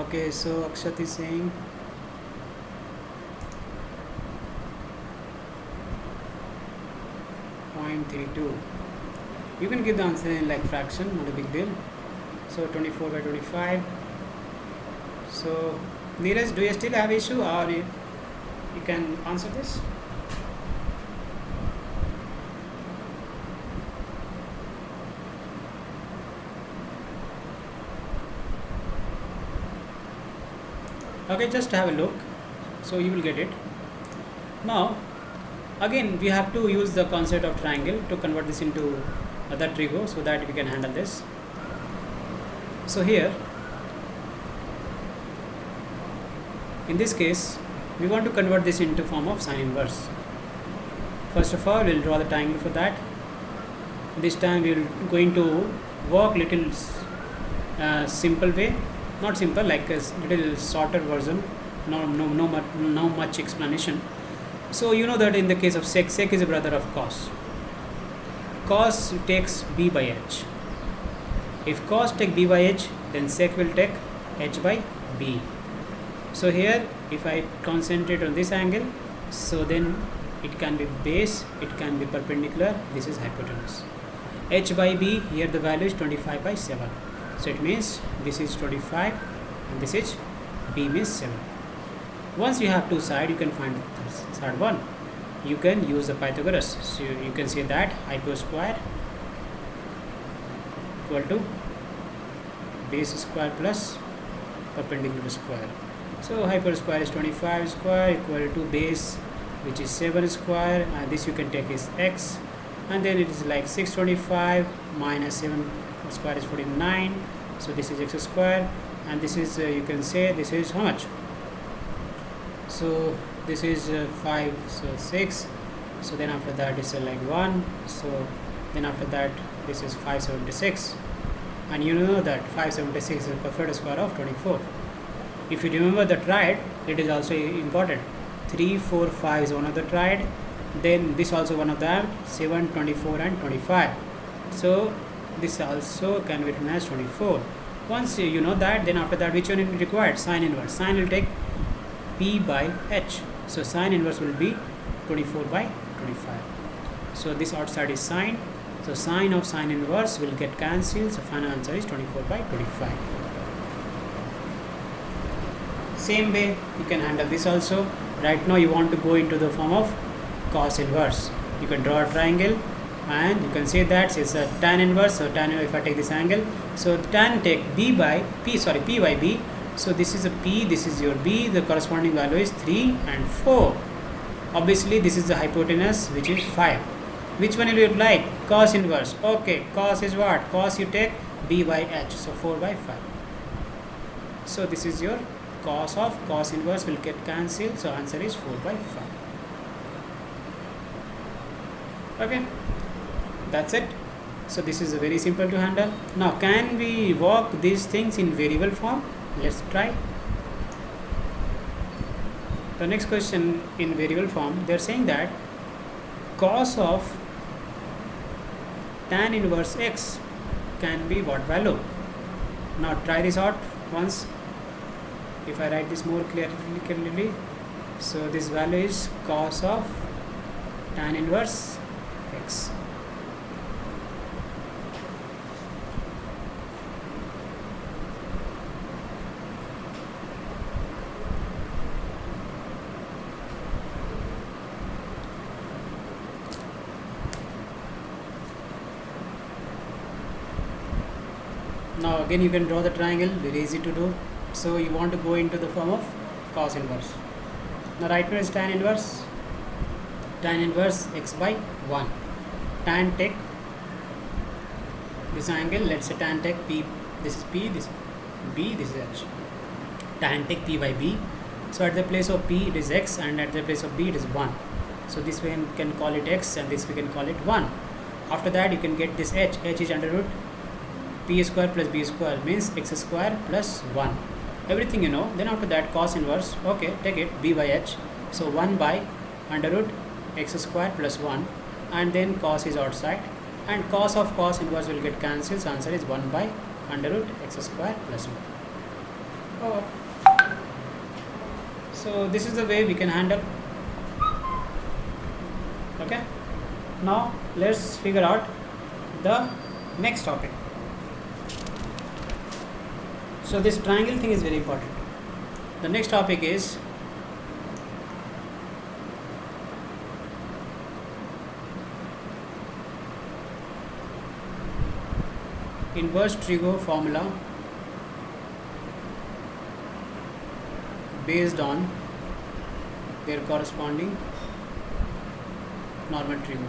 Okay, so Akshat is saying 0.32. You can give the answer in like fraction, not a big deal. So 24/25. So Neeraj, do you still have issue, or you can answer this? Okay, just have a look, so you will get it. Now again we have to use the concept of triangle to convert this into other trigo so that we can handle this. So here in this case we want to convert this into form of sine inverse. First of all, we'll draw the triangle for that. This time we will going to work little simple way, not simple, like a little shorter version, no much explanation. So you know that in the case of sec is a brother of cos takes b by h. If cos take b by h, then sec will take h by b. So here if I concentrate on this angle, so then it can be base, it can be perpendicular, this is hypotenuse. H by b, here the value is 25/7. So it means this is 25 and this is b means 7. Once you have two sides, you can find the third one. You can use the Pythagoras. So you can say that hypo square equal to base square plus perpendicular square. So hyper square is 25 square equal to base, which is 7 square, and this you can take is x, and then it is like 625 minus 7 square is 49. So this is x square, and this is you can say this is how much? So this is 5, so 6. So then after that is like 1. So then after that this is 576, and you know that 576 is the perfect square of 24. If you remember the triad, it is also important. 3, 4, 5 is one of the triad. Then this also one of them, 7, 24 and 25. So this also can be written as 24. Once you know that, then after that which one is required? Sine inverse. Sine will take p by h. So sine inverse will be 24/25. So this outside is sine. So sine of sine inverse will get cancelled. So final answer is 24/25. Same way you can handle this also. Right now you want to go into the form of cos inverse. You can draw a triangle and you can say that it's a tan inverse. So tan, if I take this angle, so tan take p by b. So this is a p, this is your b, the corresponding value is 3 and 4. Obviously this is the hypotenuse, which is 5. Which one will you like? Cos inverse. Okay, cos is what? Cos you take b by h, so 4 by 5. So this is your cos of cos inverse will get cancelled, so answer is 4 by 5. Okay, that's it. So this is very simple to handle. Now can we work these things in variable form? Let's try. The next question in variable form, they are saying that cos of tan inverse x can be what value? Now try this out once. If I write this more clearly, so this value is cos of tan inverse x. Now again you can draw the triangle, very easy to do. So you want to go into the form of cos inverse. Now right now is tan inverse x by 1. Tan take this angle, let's say tan take p, this is p, this is b, this is h. Tan take p by b. So at the place of p it is x, and at the place of b it is 1. So this we can call it x, and this we can call it 1. After that you can get this h is under root p square plus b square, means x square plus 1. Everything you know. Then after that cos inverse, okay, take it b by h, so 1 by under root x square plus 1, and then cos is outside, and cos of cos inverse will get cancelled, so answer is 1 by under root x square plus 1. Oh. So this is the way we can handle. Okay, now let's figure out the next topic. So this triangle thing is very important. The next topic is inverse trigo formula based on their corresponding normal trigo.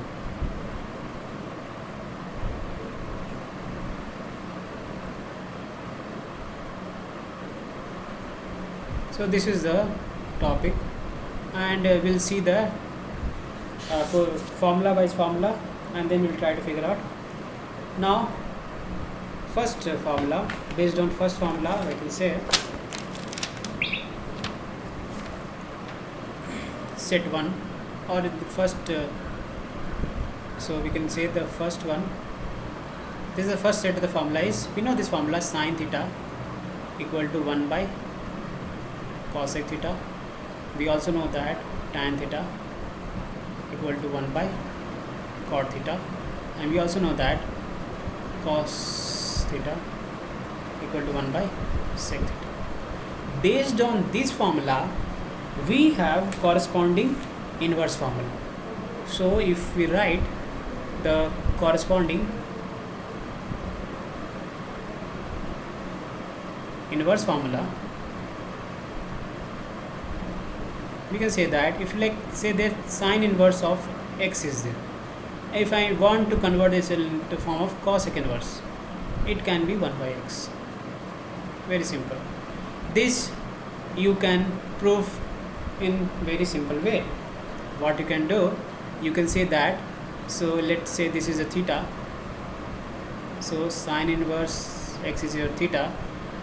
So this is the topic, and we'll see the formula by formula, and then we'll try to figure out. Now first formula, based on first formula I can say set 1, or the first, so we can say the first one, this is the first set of the formula is, we know this formula, sin theta equal to 1 by cosec theta. We also know that tan theta equal to 1 by cot theta, and we also know that cos theta equal to 1 by sec theta. Based on this formula we have corresponding inverse formula. So if we write the corresponding inverse formula, we can say that if like say that sine inverse of x is there, if I want to convert this into form of cosec inverse, it can be 1 by x. Very simple. This you can prove in very simple way. What you can do, you can say that, so let's say this is a theta, so sine inverse x is your theta,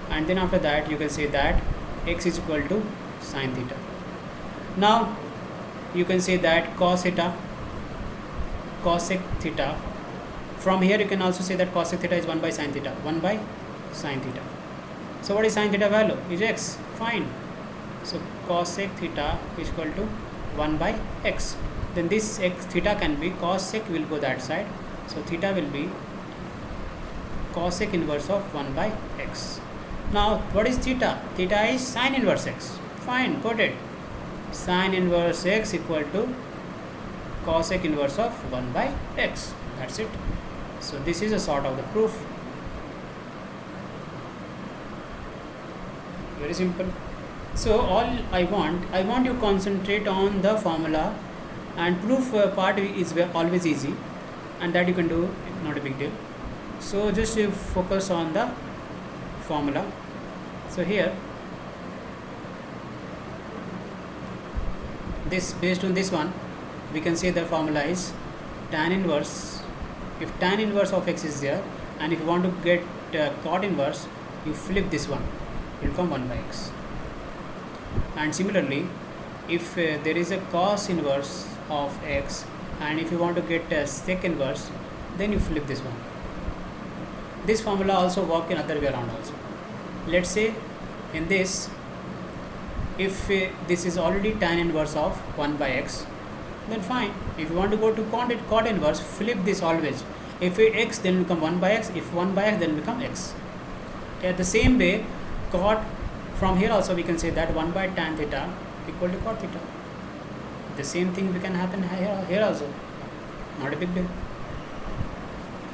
and then after that you can say that x is equal to sine theta. Now you can say that cos theta, cosec theta, from here you can also say that cosec theta is 1 by sine theta, 1 by sine theta. So what is sine theta value? Is x. Fine. So cosec theta is equal to 1 by x. Then this x theta can be cosec will go that side, so theta will be cosec inverse of 1 by x. Now what is theta? Theta is sine inverse x. Fine, put it. Sine inverse x equal to cosec inverse of 1 by x. That's it. So this is a sort of the proof. Very simple. So all I want you concentrate on the formula, and proof part is always easy, and that you can do, not a big deal. So just focus on the formula. So here, this based on this one, we can say the formula is tan inverse. If tan inverse of x is there, and if you want to get cot inverse, you flip this one, it will become 1 by x. And similarly, if there is a cos inverse of x, and if you want to get a sec inverse, then you flip this one. This formula also work in other way around also. Let's say in this, if this is already tan inverse of 1 by x, then fine. If you want to go to cot inverse, flip this always. If x, then become 1 by x. If 1 by x, then become x. At the same way, cot, from here also we can say that 1 by tan theta equal to cot theta. The same thing we can happen here also. Not a big deal.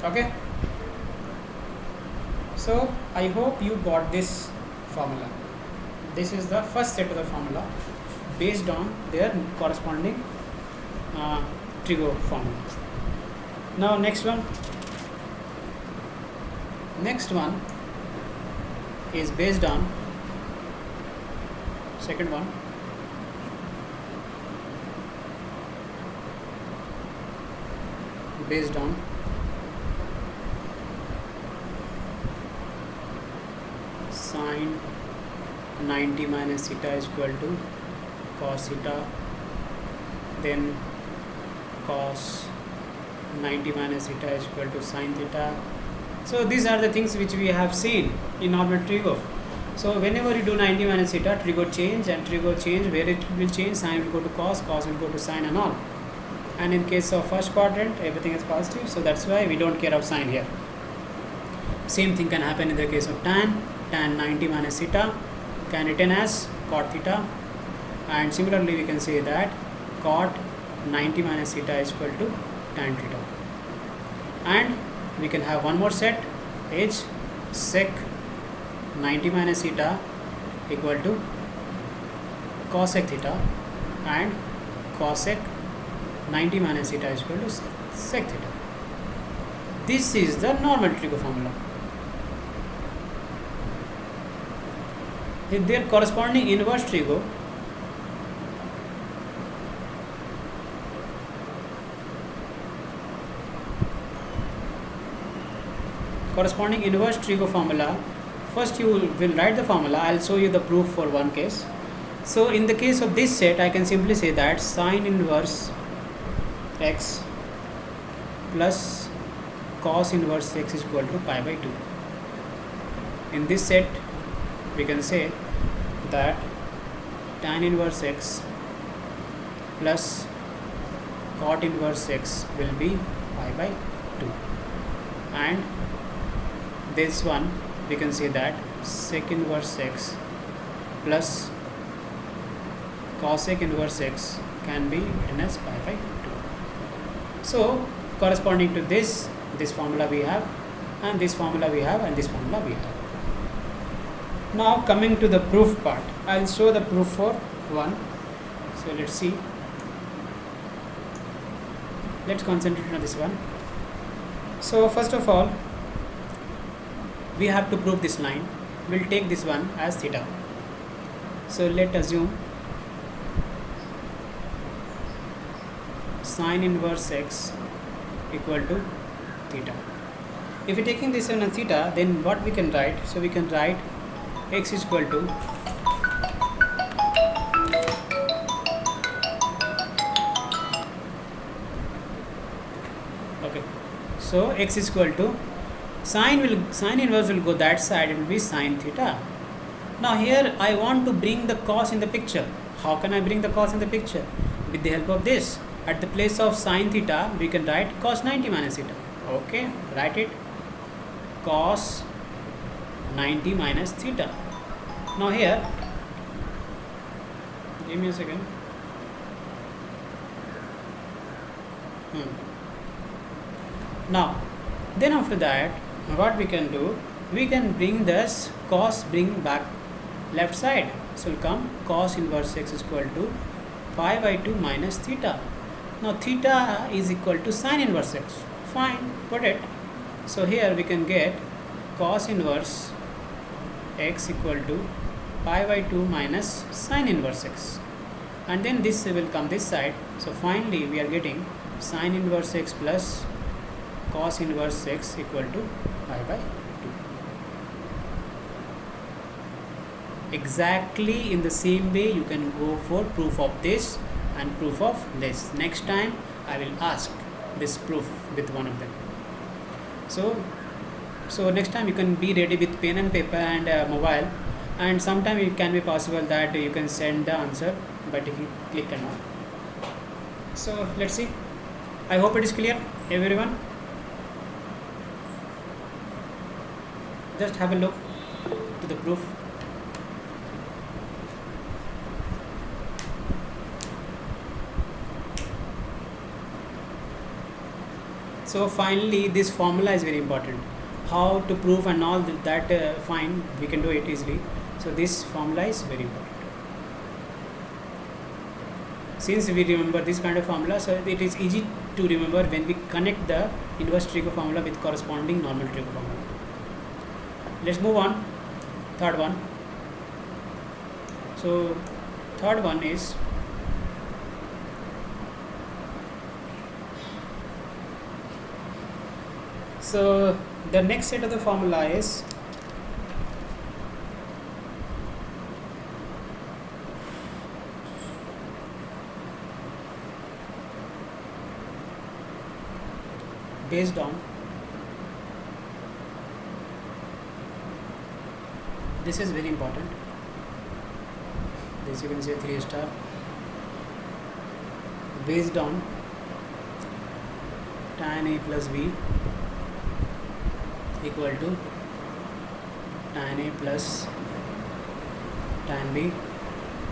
Okay. So I hope you got this formula. This is the first set of the formula based on their corresponding trig formula. Now next one is based on second one. Based on sine 90 minus theta is equal to cos theta, then cos 90 minus theta is equal to sin theta. So these are the things which we have seen in normal trig. So whenever you do 90 minus theta, trig will change, and trig will change, where it will change, sine will go to cos, cos will go to sine and all. And in case of first quadrant, everything is positive, so that's why we don't care of sine here. Same thing can happen in the case of tan 90 minus theta can written as cot theta, and similarly we can say that cot 90 minus theta is equal to tan theta. And we can have one more set, is sec 90 minus theta equal to cosec theta, and cosec 90 minus theta is equal to sec theta. This is the normal trig formula. If their corresponding inverse trig, formula, first you will write the formula. I'll show you the proof for one case. So in the case of this set, I can simply say that sine inverse x plus cos inverse x is equal to pi by 2. In this set, we can say that tan inverse x plus cot inverse x will be pi by 2, and this one we can say that sec inverse x plus cosec inverse x can be written as pi by 2. So corresponding to this formula we have, and this formula we have, and this formula we have. Now coming to the proof part, I'll show the proof for one. So let's see. Let's concentrate on this one. So first of all, we have to prove this line. We'll take this one as theta. So let's assume sine inverse x equal to theta. If we're taking this one as theta, then what we can write? So we can write x is equal to so x is equal to sine inverse will go that side, it will be sine theta. Now here I want to bring the cos in the picture. How can I bring the cos in the picture? With the help of this, at the place of sine theta we can write cos 90 minus theta. Okay, write it, cos 90 minus theta. Now here, give me a second. Now then after that, what we can do, we can bring this cos, bring back left side, so will come cos inverse x is equal to pi by 2 minus theta. Now theta is equal to sin inverse x. Fine, put it. So here we can get cos inverse x equal to pi by 2 minus sin inverse x, and then this will come this side. So finally we are getting sin inverse x plus cos inverse x equal to pi by 2. Exactly in the same way you can go for proof of this and proof of this. Next time I will ask this proof with one of them. So next time you can be ready with pen and paper and mobile, and sometime it can be possible that you can send the answer by taking click and all. So let's see. I hope it is clear, everyone. Just have a look to the proof. So finally this formula is very important. How to prove and all that, fine, we can do it easily. So this formula is very important. Since we remember this kind of formula, so it is easy to remember when we connect the inverse trigo formula with corresponding normal trigo formula. Let's move on. Third one. So third one is so the next set of the formula is based on this is very important. This you can say 3 star. Based on tan A plus B equal to tan A plus tan B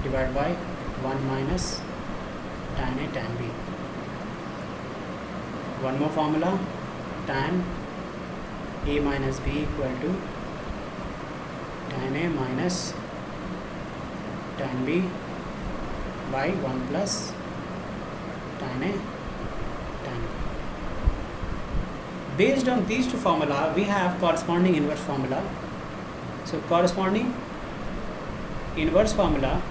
divided by 1 minus tan A tan B. One more formula, tan A minus B equal to tan A minus tan B by 1 plus tan A tan B. Based on these two formula, we have corresponding inverse formula. So corresponding inverse formula,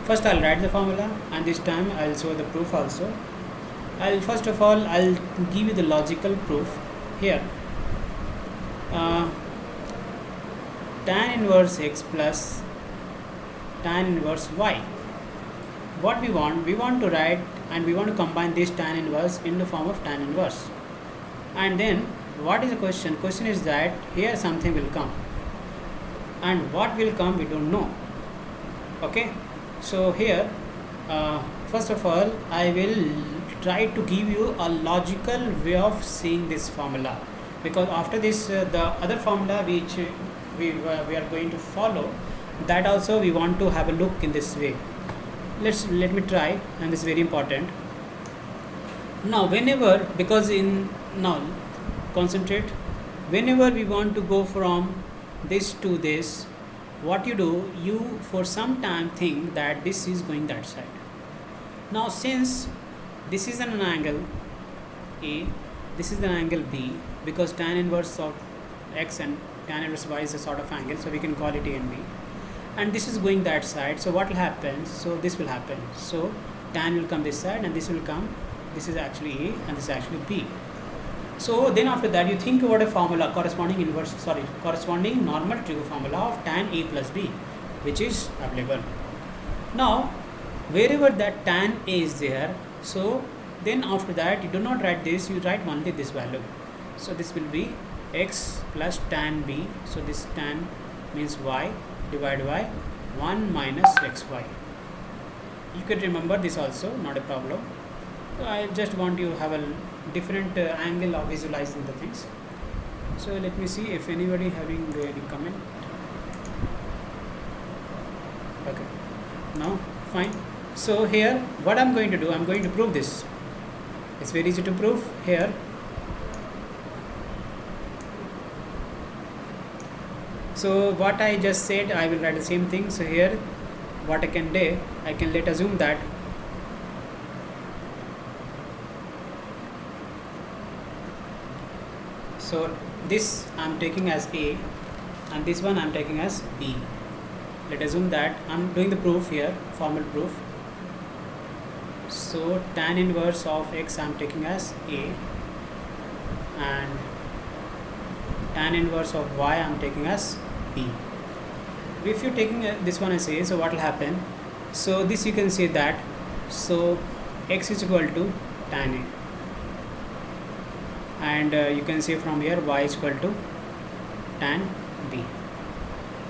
first I'll write the formula, and this time I'll show the proof also. First of all I'll give you the logical proof here. Tan inverse x plus tan inverse y. What we want to write, and we want to combine this tan inverse in the form of tan inverse. And then what is the question? Question is that here something will come, and what will come we don't know. Okay, so here first of all I will try to give you a logical way of seeing this formula, because after this the other formula which we are going to follow, that also we want to have a look in this way. Let me try, and this is very important. Now whenever, because in now concentrate, whenever we want to go from this to this, what you do, you for some time think that this is going that side. Now since this is an angle A, this is an angle B, because tan inverse of x and tan inverse y is a sort of angle, so we can call it A and B, and this is going that side. So what will happen? So this will happen. So tan will come this side, and this will come, this is actually A and this is actually B. So then after that you think about a formula, corresponding normal trigo formula of tan A plus B, which is available. Now wherever that tan A is there, so then after that you do not write this, you write only this value. So this will be x plus tan B, so this tan means y divided by 1 minus xy. You can remember this also, not a problem. So I just want you to have a different angle of visualizing the things. So let me see if anybody having any comment. Okay, now fine. So here what I'm going to do, I'm going to prove this. It's very easy to prove. Here So what I just said, I will write the same thing. So here what I can do, I can let assume that so this I am taking as A and this one I am taking as B. Let assume that I am doing the proof here, formal proof. So tan inverse of x I am taking as A and tan inverse of y I am taking as B. If you're taking this one as A, so what will happen? So this you can say that, so x is equal to tan A and you can say from here y is equal to tan B.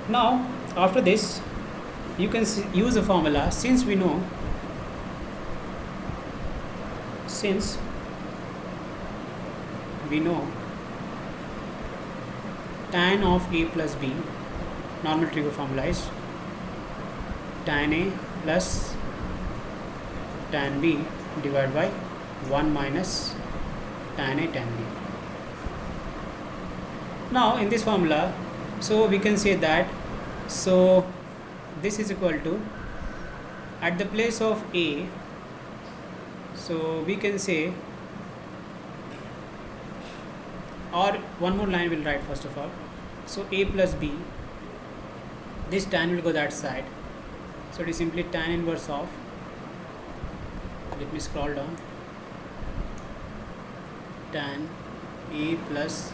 Now after this you can use the formula, since we know tan of A plus B, normal trigo formula is tan A plus tan B divided by 1 minus tan A tan B. Now in this formula, so we can say that, so this is equal to, at the place of A, so we can say, or one more line we'll write first of all. So A plus B, this tan will go that side, so it is simply tan inverse of, let me scroll down, tan A plus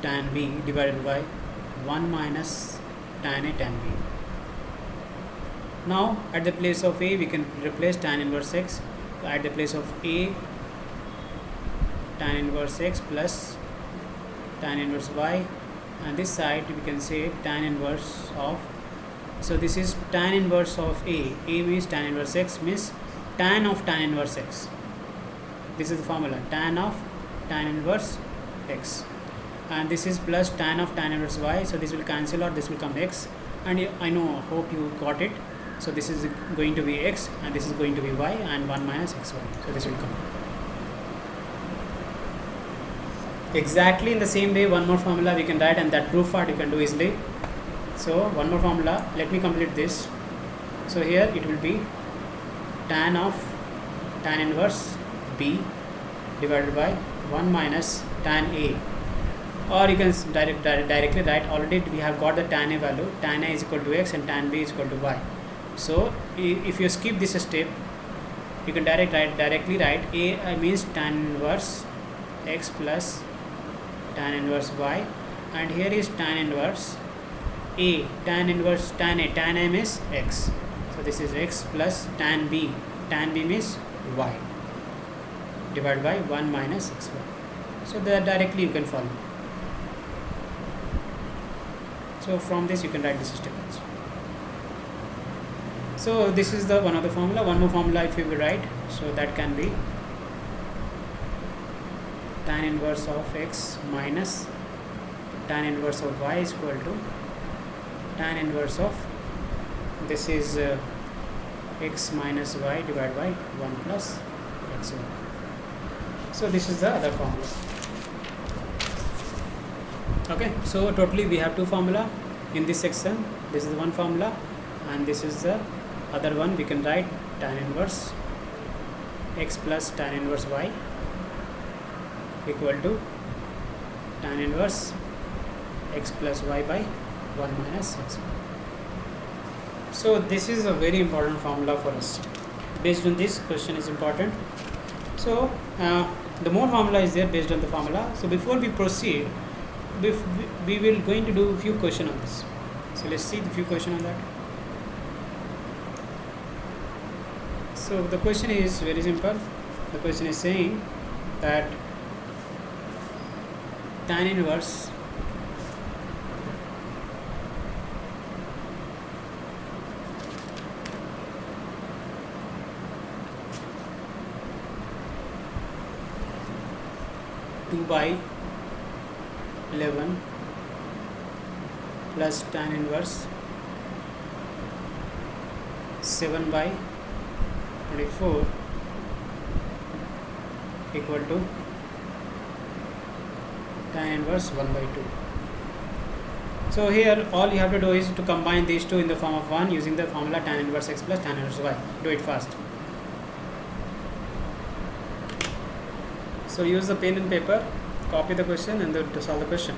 tan B divided by 1 minus tan A tan B. Now at the place of A we can replace tan inverse x. So at the place of A, tan inverse x plus tan inverse y, and this side we can say tan inverse of, so this is tan inverse of A means tan inverse x means tan of tan inverse x. This is the formula, tan of tan inverse x, and this is plus tan of tan inverse y, so this will cancel or this will come x, and I know, hope you got it. So this is going to be x and this is going to be y, and 1 minus xy, so this will come. Exactly in the same way, one more formula we can write, and that proof part you can do easily. So one more formula, let me complete this. So here it will be tan of tan inverse B divided by 1 minus tan A, or you can directly write, already we have got the tan A value, tan A is equal to x and tan B is equal to y. So if you skip this step, you can directly write A means tan inverse x plus tan inverse y, and here is tan inverse A, tan inverse tan A means x, so this is x plus tan B means y divided by 1 minus xy. So that directly you can follow. So from this you can write this step also. So this is the one of the formula. One more formula if you will write, so that can be tan inverse of x minus tan inverse of y is equal to tan inverse of, this is x minus y divided by 1 plus xy. So this is the other formula. Okay, so totally we have two formula in this section. This is one formula and this is the other one. We can write tan inverse x plus tan inverse y equal to tan inverse x plus y by 1 minus x. So this is a very important formula for us. Based on this, question is important. So the more formula is there based on the formula. So before we proceed, we will going to do a few questions on this. So let's see the few questions on that. So the question is very simple. The question is saying that tan inverse two by 11 plus tan inverse 7 by 24 equal to tan inverse 1 by 2. So here all you have to do is to combine these two in the form of 1 using the formula tan inverse x plus tan inverse y. Do it fast. So use the pen and paper, copy the question and then to solve the question.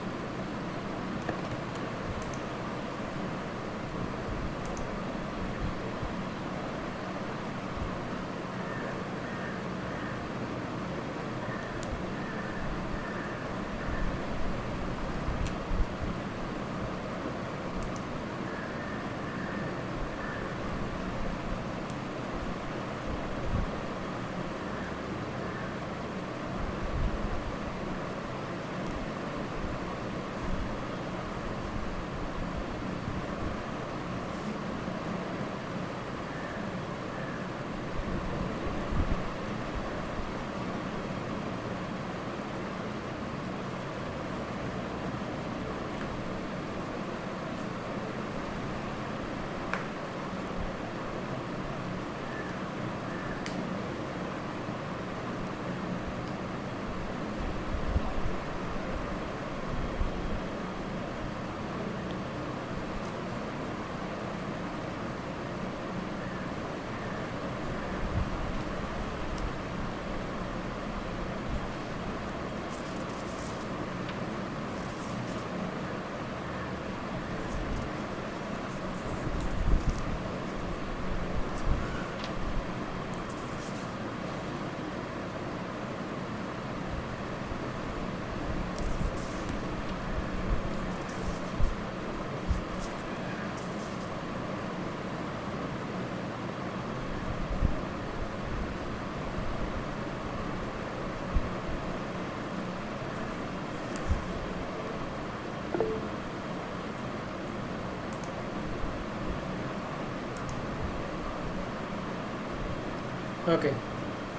Okay,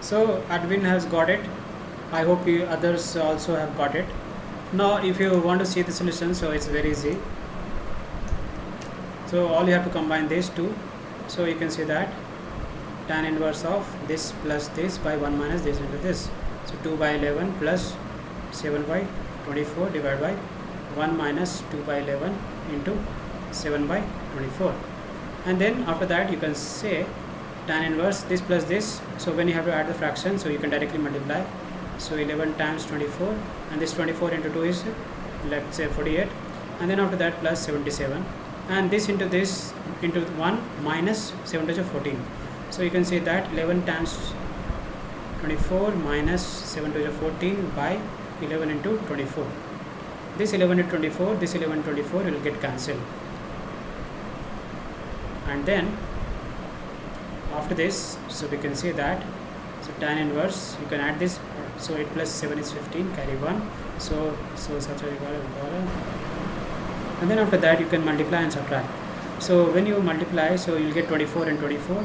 so Advin has got it. I hope you others also have got it. Now if you want to see the solution, so it's very easy. So all you have to combine these two. So you can see that tan inverse of this plus this by 1 minus this into this. So 2 by 11 plus 7 by 24 divided by 1 minus 2 by 11 into 7 by 24. And then after that you can say tan inverse this plus this. So when you have to add the fraction, so you can directly multiply. So 11 times 24 and this 24 into 2 is, let's say, 48, and then after that plus 77, and this into 1 minus 7 to the 14. So you can say that 11 times 24 minus 7 to the 14 by 11 into 24. This 11 into 24, this 11 24 will get cancelled, and then after this, so we can say that, so tan inverse, you can add this, so 8 plus 7 is 15, carry 1, so such a, and then after that you can multiply and subtract. So when you multiply, so you will get 24 and 24.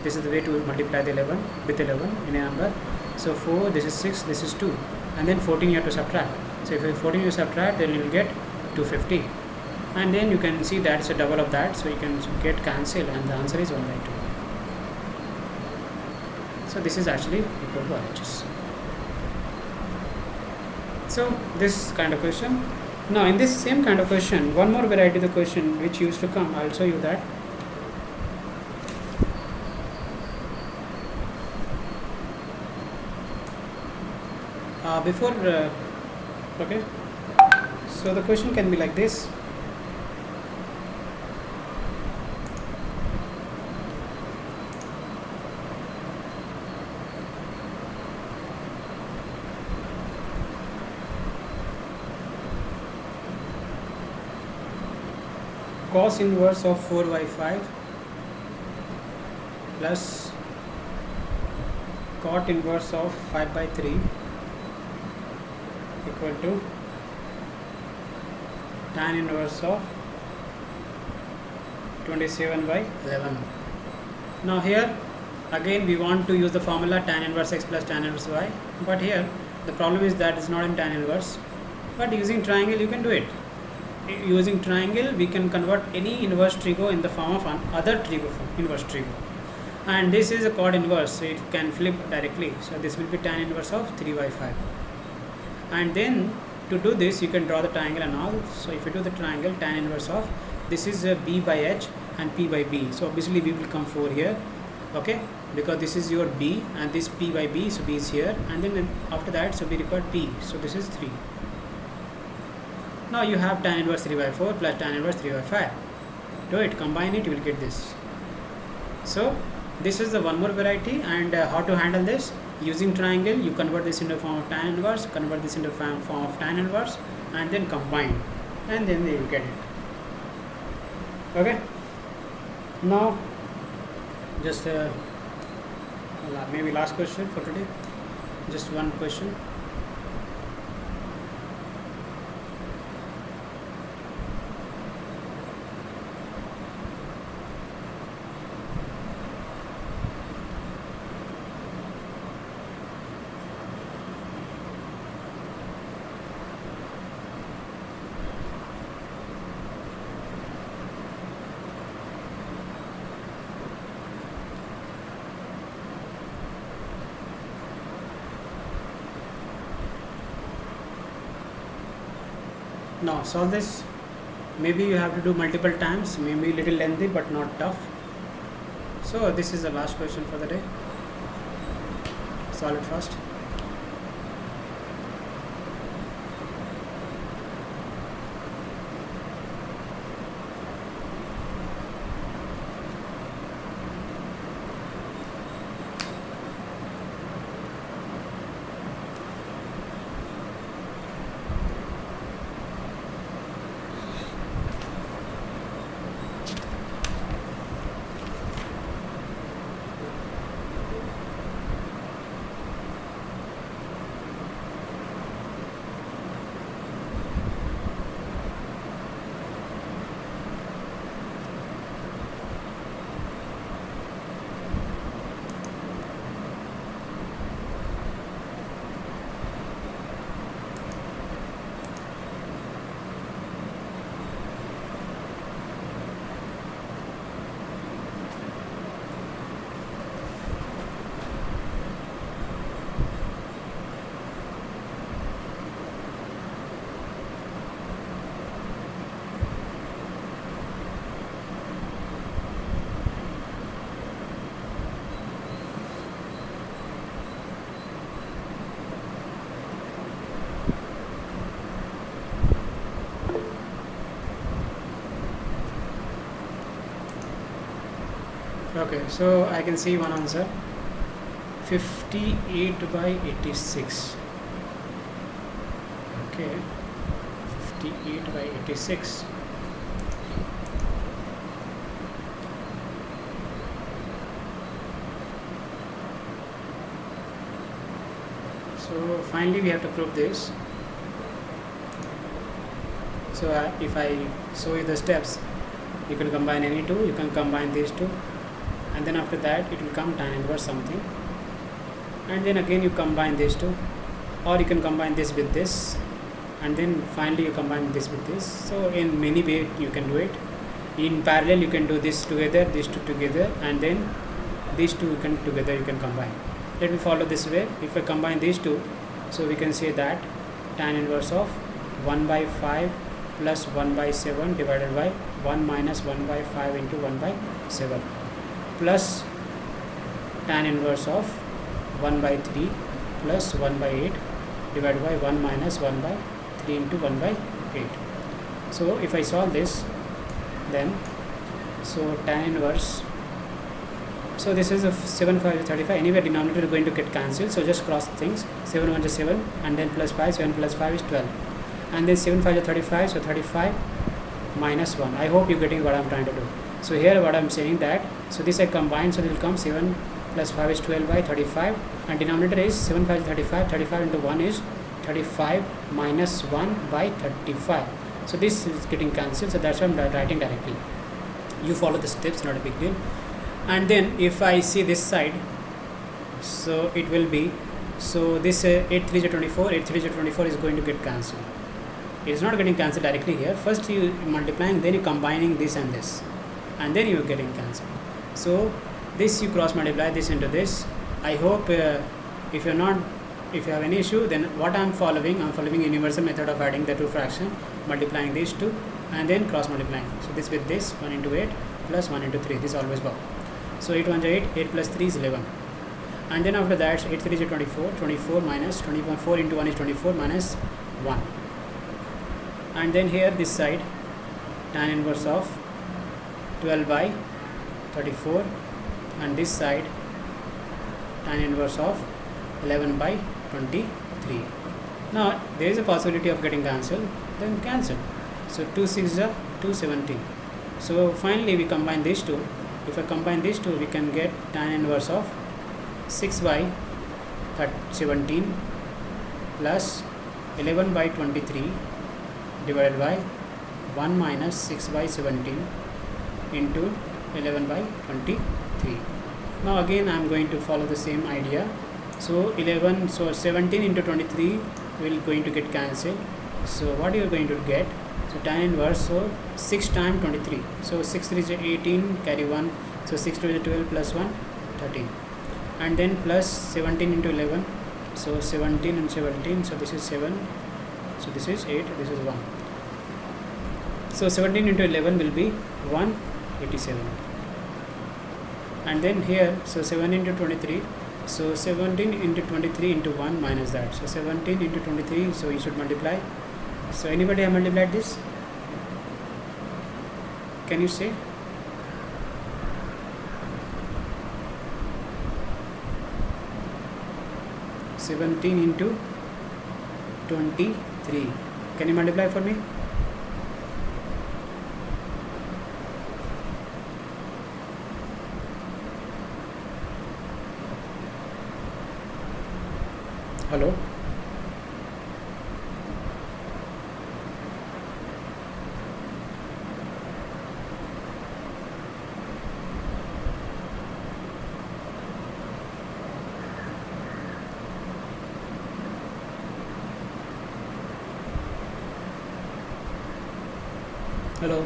This is the way to multiply the 11 with 11 in a number. So 4, this is 6, this is 2, and then 14 you have to subtract. So if 14 you subtract, then you will get 250, and then you can see that it's a double of that, so you can get cancelled, and the answer is 1 by 2. So this is actually equal to RHS. So this kind of question. Now in this same kind of question, one more variety of the question which used to come, I'll show you that. Okay, so the question can be like this. Cos inverse of 4 by 5 plus cot inverse of 5 by 3 equal to tan inverse of 27 by 11. Now here again we want to use the formula tan inverse x plus tan inverse y, but here the problem is that it's not in tan inverse, but using triangle you can do it. Using triangle we can convert any inverse trigo in the form of other trigo form, inverse trigo, and this is a chord inverse, so it can flip directly. So this will be tan inverse of 3 by 5, and then To do this, you can draw the triangle and all. So if you do the triangle, tan inverse of this is b by h and p by b. So obviously b will come 4 here, okay, because this is your b and this p by b, so b is here, and then after that, so we require p, so this is 3. Now you have tan inverse 3 by 4 plus tan inverse 3 by 5. Do it, combine it, you will get this. So this is the one more variety. And how to handle this? Using triangle, you convert this into form of tan inverse, convert this into form of tan inverse, and then combine, and then you will get it. Okay. Now just maybe last question for today, just one question. Now solve this. Maybe you have to do multiple times, maybe little lengthy but not tough. So this is the last question for the day. Solve it first. Okay, so I can see one answer, 58 by 86. Okay, 58 by 86. So finally we have to prove this. So if I show you the steps, you can combine any two, you can combine these two, and then after that it will come tan inverse something, and then again you combine these two, or you can combine this with this, and then finally you combine this with this. So in many ways you can do it. In parallel you can do this together, these two together, and then these two you can combine. Let me follow this way. If I combine these two, so we can say that tan inverse of 1 by 5 plus 1 by 7 divided by 1 minus 1 by 5 into 1 by 7 plus tan inverse of 1 by 3 plus 1 by 8 divided by 1 minus 1 by 3 into 1 by 8. So if I solve this, then so tan inverse, so this is a 7 5 is 35. Anyway, denominator is going to get cancelled, so just cross things. 7 1 is 7, and then plus 5, 7 plus 5 is 12, and then 7 5 is 35, so 35 minus 1. I hope you're getting what I'm trying to do. So here what I'm saying that, so this I combine, so it will come 7 plus 5 is 12 by 35, and denominator is 7 5 is 35, 35 into 1 is 35 minus 1 by 35. So this is getting cancelled, so that's why I'm writing directly. You follow the steps, not a big deal. And then if I see this side, so it will be, so this 8 3 is 24, 8 3 is 24 is going to get cancelled. It is not getting cancelled directly here. First you multiplying, then you combining this and this, and then you are getting cancelled. So this you cross multiply this into this. I hope if you're not if you have any issue, then what I'm following universal method of adding the two fraction, multiplying these two and then cross multiplying. So this with this, 1 into 8 plus 1 into 3, this always work. So 8 1 is 8, 8 plus 3 is 11, and then after that 8 3 is 24, 24 minus 24 into 1 is 24 minus 1, and then here this side tan inverse of 12 by 34, and this side tan inverse of 11 by 23. Now there is a possibility of getting cancelled, then cancel. So 2 6 is 217. So finally we combine these two. If I combine these two, we can get tan inverse of 6 by 17 plus 11 by 23 divided by 1 minus 6 by 17 into 11 by 23. Now again I am going to follow the same idea. So 17 into 23 will going to get cancelled. So what you are going to get? So tan inverse, so 6 times 23. So 6 3 is 18, carry 1. So 6 2 is 12 plus 1, 13. And then plus 17 into 11. So 17 and 17. So this is 7. So this is 8. This is 1. So 17 into 11 will be 187. And then here, so 7 into 23. So 17 into 23 into 1 minus that. So 17 into 23. So you should multiply. So anybody have multiplied this? Can you say? (17 into 23). Can you multiply for me? Hello? Hello.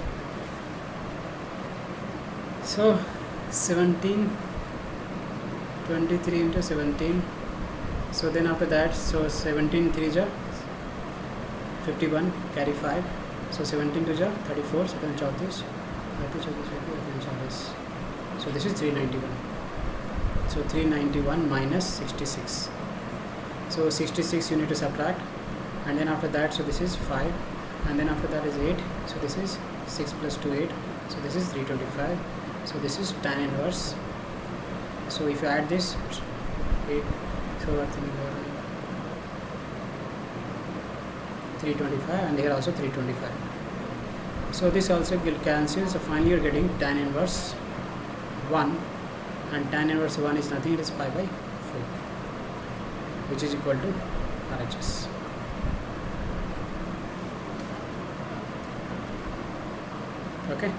So 17, 23 into 17. So then after that, so 17 3 is 51, carry 5. So 17 2 is 34, 7 34, 40. So this is 391. So 391 minus 66. So 66 you need to subtract, and then after that, so this is 5, and then after that is 8. So this is 6 plus 2 8. So this is 325. So this is tan inverse. So if you add this 8, so I think 325, and here also 325. So this also will cancel. So finally you are getting tan inverse 1, and tan inverse 1 is nothing, it is pi by 4, which is equal to RHS. Okay.